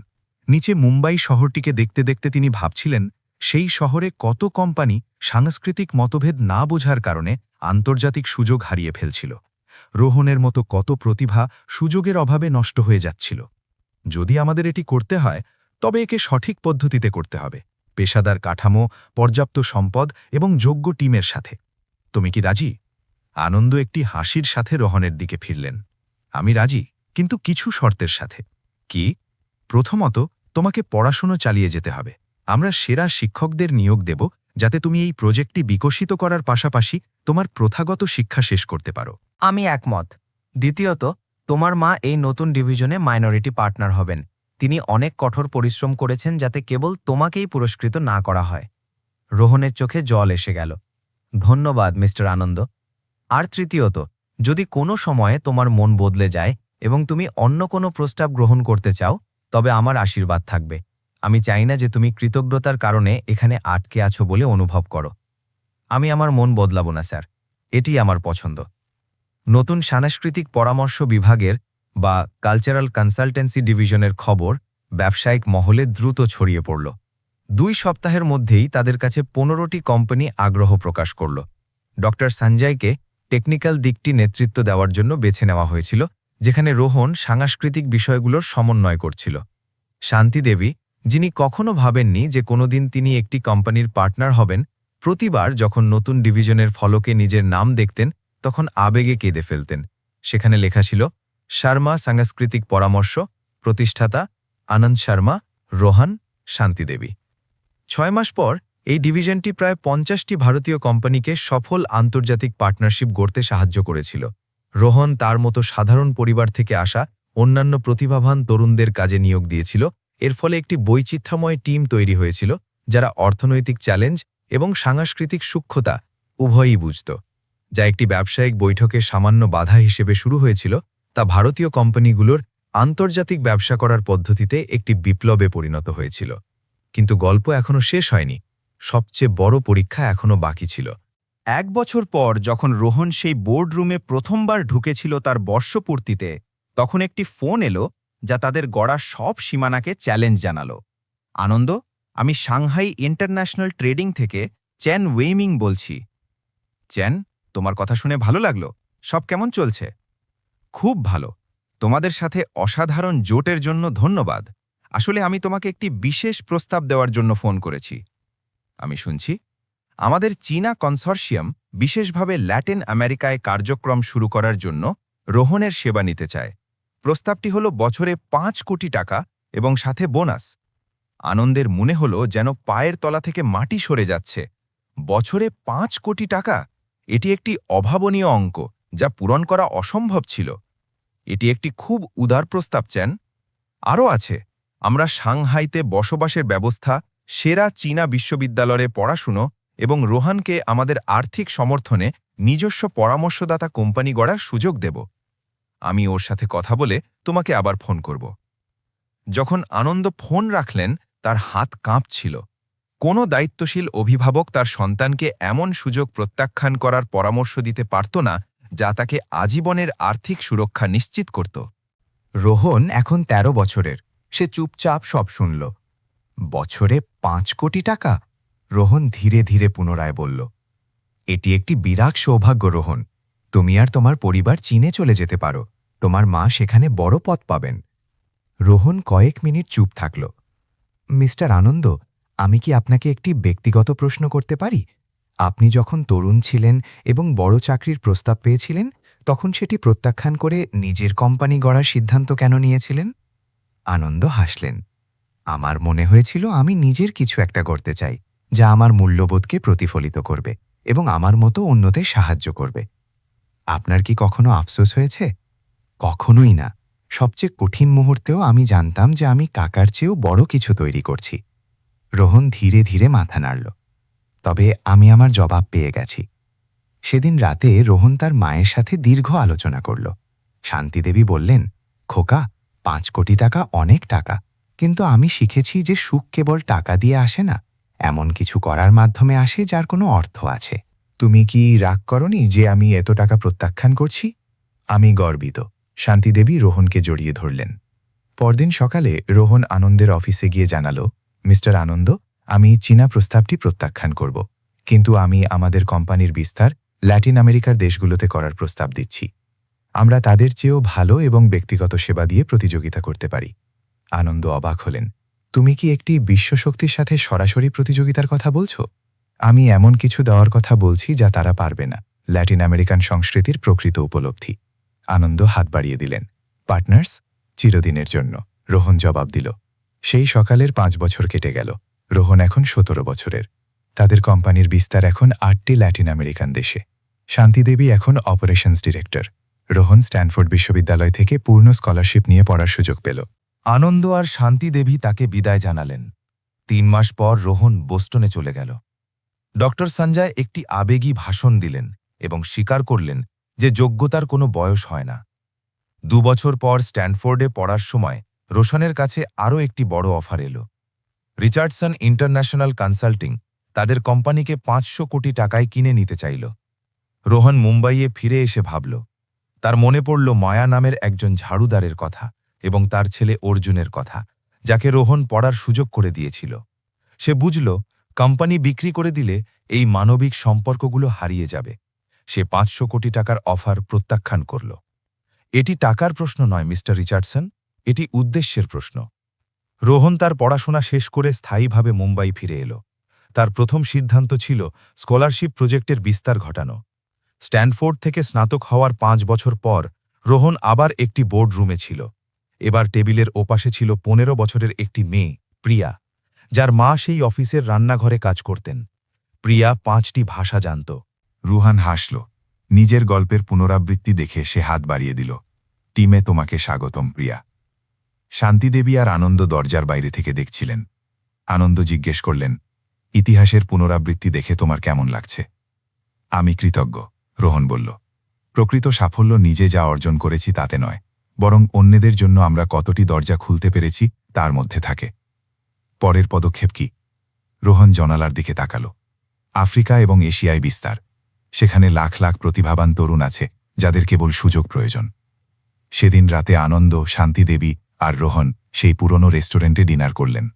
নিচে মুম্বাই শহরটিকে দেখতে দেখতে তিনি ভাবছিলেন, সেই শহরে কত কোম্পানি সাংস্কৃতিক মতভেদ না বোঝার কারণে আন্তর্জাতিক সুযোগ হারিয়ে ফেলছিল। রোহনের মতো কত প্রতিভা সুযোগের অভাবে নষ্ট হয়ে যাচ্ছিল। যদি আমাদের এটি করতে হয়, তবে একে সঠিক পদ্ধতিতে করতে হবে, পেশাদার কাঠামো, পর্যাপ্ত সম্পদ এবং যোগ্য টিমের সাথে। তুমি কি রাজি? আনন্দ একটি হাসির সাথে রোহনের দিকে ফিরলেন। আমি রাজি, কিন্তু কিছু শর্তের সাথে। কি? প্রথমত, তোমাকে পড়াশুনো চালিয়ে যেতে হবে। আমরা সেরা শিক্ষকদের নিয়োগ দেব, যাতে তুমি এই প্রজেক্টটি বিকশিত করার পাশাপাশি তোমার প্রথাগত শিক্ষা শেষ করতে পারো। আমি একমত। দ্বিতীয়ত, তোমার মা এই নতুন ডিভিশনে মাইনরিটি পার্টনার হবেন। তিনি অনেক কঠোর পরিশ্রম করেছেন যাতে কেবল তোমাকেই পুরস্কৃত না করা হয়। রোহনের চোখে জল এসে গেল। ধন্যবাদ মিস্টার আনন্দ। আর তৃতীয়ত, যদি কোনো সময়ে তোমার মন বদলে যায় এবং তুমি অন্য কোনো প্রস্তাব গ্রহণ করতে চাও, তবে আমার আশীর্বাদ থাকবে। আমি চাই না যে তুমি কৃতজ্ঞতার কারণে এখানে আটকে আছো বলে অনুভব করো। আমি আমার মন বদলাবো না স্যার, এটি আমার পছন্দ। নতুন সাংস্কৃতিক পরামর্শ বিভাগের বা কালচারাল কনসালটেন্সি ডিভিশনের খবর ব্যবসায়িক মহলে দ্রুত ছড়িয়ে পড়ল। 2 সপ্তাহের মধ্যেই তাদের কাছে 15টি কোম্পানি আগ্রহ প্রকাশ করল। ডক্টর সঞ্জয়কে টেকনিক্যাল দিকটি নেতৃত্ব দেওয়ার জন্য বেছে নেওয়া হয়েছিল, যেখানে রোহন সাংস্কৃতিক বিষয়গুলোর সমন্বয় করছিল। শান্তি দেবী, যিনি কখনো ভাবেননি যে কোনোদিন তিনি একটি কোম্পানির পার্টনার হবেন, প্রতিবার যখন নতুন ডিভিশনের ফলকে নিজের নাম দেখতেন তখন আবেগে কেঁদে ফেলতেন। সেখানে লেখা ছিল, শর্মা সাংস্কৃতিক পরামর্শ, প্রতিষ্ঠাতা আনন্দ শর্মা, রোহন, শান্তি দেবী। 6 মাস পর এই ডিভিশনটি প্রায় 50টি ভারতীয় কোম্পানিকে সফল আন্তর্জাতিক পার্টনারশিপ গড়তে সাহায্য করেছিল। রোহন তার মতো সাধারণ পরিবার থেকে আসা অন্যান্য প্রতিভাবান তরুণদের কাজে নিয়োগ দিয়েছিল। এর ফলে একটি বৈচিত্র্যময় টিম তৈরি হয়েছিল, যারা অর্থনৈতিক চ্যালেঞ্জ এবং সাংস্কৃতিক সূক্ষ্মতা উভয়ই বুঝত। যা একটি ব্যবসায়িক বৈঠকে সামান্য বাধা হিসেবে শুরু হয়েছিল, তা ভারতীয় কোম্পানিগুলোর আন্তর্জাতিক ব্যবসা করার পদ্ধতিতে একটি বিপ্লবে পরিণত হয়েছিল। কিন্তু গল্প এখনও শেষ হয়নি। সবচেয়ে বড় পরীক্ষা এখনও বাকি ছিল। 1 বছর পর যখন রোহন সেই বোর্ড রুমে প্রথমবার ঢুকেছিল তার বর্ষপূর্তিতে, তখন একটি ফোন এলো যা তাদের গড়া সব সীমানাকে চ্যালেঞ্জ জানালো। আনন্দ, আমি সাংহাই ইন্টারন্যাশনাল ট্রেডিং থেকে চেন ওয়েইমিং বলছি। চেন, তোমার কথা শুনে ভালো লাগলো। সব কেমন চলছে? খুব ভালো। তোমাদের সাথে অসাধারণ জোটের জন্য ধন্যবাদ। আসলে আমি তোমাকে একটি বিশেষ প্রস্তাব দেওয়ার জন্য ফোন করেছি। আমি শুনছি। আমাদের চীনা কনসর্শিয়াম বিশেষভাবে ল্যাটিন আমেরিকায় কার্যক্রম শুরু করার জন্য রোহনের সেবা নিতে চায়। প্রস্তাবটি হল বছরে 5 কোটি টাকা এবং সাথে বোনাস। আনন্দের মনে হল যেন পায়ের তলা থেকে মাটি সরে যাচ্ছে। বছরে 5 কোটি টাকা, এটি একটি অভাবনীয় অঙ্ক যা পূরণ করা অসম্ভব ছিল। এটি একটি খুব উদার প্রস্তাব, চেন। আরও আছে, আমরা সাংহাইতে বসবাসের ব্যবস্থা, সেরা চীনা বিশ্ববিদ্যালয়ে পড়াশুনো এবং রোহানকে আমাদের আর্থিক সমর্থনে নিজস্ব পরামর্শদাতা কোম্পানি গড়ার সুযোগ দেব। আমি ওর সাথে কথা বলে তোমাকে আবার ফোন করব। যখন আনন্দ ফোন রাখলেন, তার হাত কাঁপছিল। কোনো দায়িত্বশীল অভিভাবক তার সন্তানকে এমন সুযোগ প্রত্যাখ্যান করার পরামর্শ দিতে পারত না যা তাকে আজীবনের আর্থিক সুরক্ষা নিশ্চিত করত। রোহন এখন ১৩ বছরের। সে চুপচাপ সব শুনল। বছরে ৫ কোটি টাকা? রোহন ধীরে ধীরে পুনরায় বলল, এটি একটি বিরাট সৌভাগ্য রোহন। তুমি আর তোমার পরিবার চীনে চলে যেতে পারো। তোমার মা সেখানে বড় পদ পাবেন। রোহন কয়েক মিনিট চুপ থাকল। মিস্টার আনন্দ, আমি কি আপনাকে একটি ব্যক্তিগত প্রশ্ন করতে পারি? আপনি যখন তরুণ ছিলেন এবং বড় চাকরির প্রস্তাব পেয়েছিলেন, তখন সেটি প্রত্যাখ্যান করে নিজের কোম্পানি গড়ার সিদ্ধান্ত কেন নিয়েছিলেন? আনন্দ হাসলেন। আমার মনে হয়েছিল আমি নিজের কিছু একটা করতে চাই, যা আমার মূল্যবোধকে প্রতিফলিত করবে এবং আমার মতো অন্যদের সাহায্য করবে। আপনার কি কখনো আফসোস হয়েছে? কখনোই না। সবচেয়ে কঠিন মুহূর্তেও আমি জানতাম যে আমি কাকার চেয়েও বড় কিছু তৈরি করছি। রোহন ধীরে ধীরে মাথা নাড়ল। তবে আমি আমার জবাব পেয়ে গেছি। সেদিন রাতে রোহন তার মায়ের সাথে দীর্ঘ আলোচনা করল। শান্তিদেবী বললেন, খোকা, ৫ কোটি টাকা অনেক টাকা, কিন্তু আমি শিখেছি যে সুখ কেবল টাকা দিয়ে আসে না, এমন কিছু করার মাধ্যমে আসে যার কোনো অর্থ আছে। তুমি কি রাগ করনি যে আমি এত টাকা প্রত্যাখ্যান করছি? আমি গর্বিত। শান্তিদেবী রোহনকে জড়িয়ে ধরলেন। পরদিন সকালে রোহন আনন্দের অফিসে গিয়ে জানালো, মিস্টার আনন্দ, আমি চীনা প্রস্তাবটি প্রত্যাখ্যান করব, কিন্তু আমি আমাদের কোম্পানির বিস্তার ল্যাটিন আমেরিকার দেশগুলোতে করার প্রস্তাব দিচ্ছি। আমরা তাদের চেয়েও ভালো এবং ব্যক্তিগত সেবা দিয়ে প্রতিযোগিতা করতে পারি। আনন্দ অবাক হলেন। তুমি কি একটি বিশ্বশক্তির সাথে সরাসরি প্রতিযোগিতার কথা বলছো? আমি এমন কিছু দেওয়ার কথা বলছি যা তারা পারবে না, ল্যাটিন আমেরিকান সংস্কৃতির প্রকৃত উপলব্ধি। আনন্দ হাত বাড়িয়ে দিলেন। পার্টনার্স, চিরদিনের জন্য, রোহন জবাব দিল। সেই সকালের ৫ বছর কেটে গেল। রোহন এখন ১৭ বছরের। তাদের কোম্পানির বিস্তার এখন ৮টি ল্যাটিন আমেরিকান দেশে। শান্তিদেবী এখন অপারেশনস ডিরেক্টর। রোহন স্ট্যানফোর্ড বিশ্ববিদ্যালয় থেকে পূর্ণ স্কলারশিপ নিয়ে পড়ার সুযোগ পেল। আনন্দ আর শান্তিদেবী তাকে বিদায় জানালেন। ৩ মাস পর রোহন বোস্টনে চলে গেল। ডক্টর সঞ্জয় একটি আবেগী ভাষণ দিলেন এবং স্বীকার করলেন যে যোগ্যতার কোনো বয়স হয় না। ২ বছর পর স্ট্যানফোর্ডে পড়ার সময় রোশনের কাছে আরও একটি বড় অফার এলো। রিচার্ডসন ইন্টারন্যাশনাল কনসাল্টিং তাদের কোম্পানিকে ৫০০ কোটি টাকায় কিনে নিতে চাইল। রোহন মুম্বাইয়ে ফিরে এসে ভাবল। তার মনে পড়ল মায়া নামের একজন ঝাড়ুদারের কথা এবং তার ছেলে অর্জুনের কথা, যাকে রোহন পড়ার সুযোগ করে দিয়েছিল। সে বুঝল, কোম্পানি বিক্রি করে দিলে এই মানবিক সম্পর্কগুলো হারিয়ে যাবে। সে ৫০০ কোটি টাকার অফার প্রত্যাখ্যান করল। এটি টাকার প্রশ্ন নয় মিস্টার রিচার্ডসন, এটি উদ্দেশ্যের প্রশ্ন। রোহন তার পড়াশোনা শেষ করে স্থায়ীভাবে মুম্বাই ফিরে এলো। তার প্রথম সিদ্ধান্ত ছিল স্কলারশিপ প্রজেক্টের বিস্তার ঘটানো। স্ট্যানফোর্ড থেকে স্নাতক হওয়ার ৫ বছর পর রোহন আবার একটি বোর্ড রুমে ছিল। এবার টেবিলের ওপাশে ছিল ১৫ বছরের একটি মেয়ে, প্রিয়া, যার মা সেই অফিসের রান্নাঘরে কাজ করতেন। প্রিয়া ৫টি ভাষা জানত। রুহান হাসল। নিজের গল্পের পুনরাবৃত্তি দেখে সে হাত বাড়িয়ে দিল। টিমে তোমাকে স্বাগতম, প্রিয়া। শান্তিদেবী আর আনন্দ দরজার বাইরে থেকে দেখছিলেন। আনন্দ জিজ্ঞেস করলেন, ইতিহাসের পুনরাবৃত্তি দেখে তোমার কেমন লাগছে? আমি কৃতজ্ঞ, রোহন বলল। প্রকৃত সাফল্য নিজে যা অর্জন করেছি তাতে নয়, বরং অন্যদের জন্য আমরা কতটি দরজা খুলতে পেরেছি তার মধ্যে থাকে। পরের পদক্ষেপ কি? রোহন জানালার দিকে তাকাল। আফ্রিকা এবং এশিয়ায় বিস্তার। সেখানে লাখ লাখ প্রতিভাবান তরুণ আছে যাদের কেবল সুযোগ প্রয়োজন। সেদিন রাতে আনন্দ, শান্তিদেবী আর রোহন সেই পুরনো রেস্টুরেন্টে ডিনার করলেন।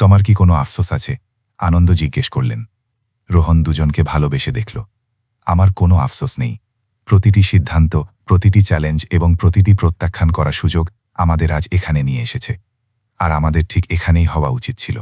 তোমার কি কোনো আফসোস আছে? আনন্দ জিজ্ঞেস করলেন। রোহন দুজনকে ভালোবেসে দেখল। আমার কোনো আফসোস নেই। প্রতিটি সিদ্ধান্ত, প্রতিটি চ্যালেঞ্জ এবং প্রতিটি প্রত্যাখ্যান করার সুযোগ আমাদের আজ এখানে নিয়ে এসেছে। আর আমাদের ঠিক এখানেই হওয়া উচিত ছিল।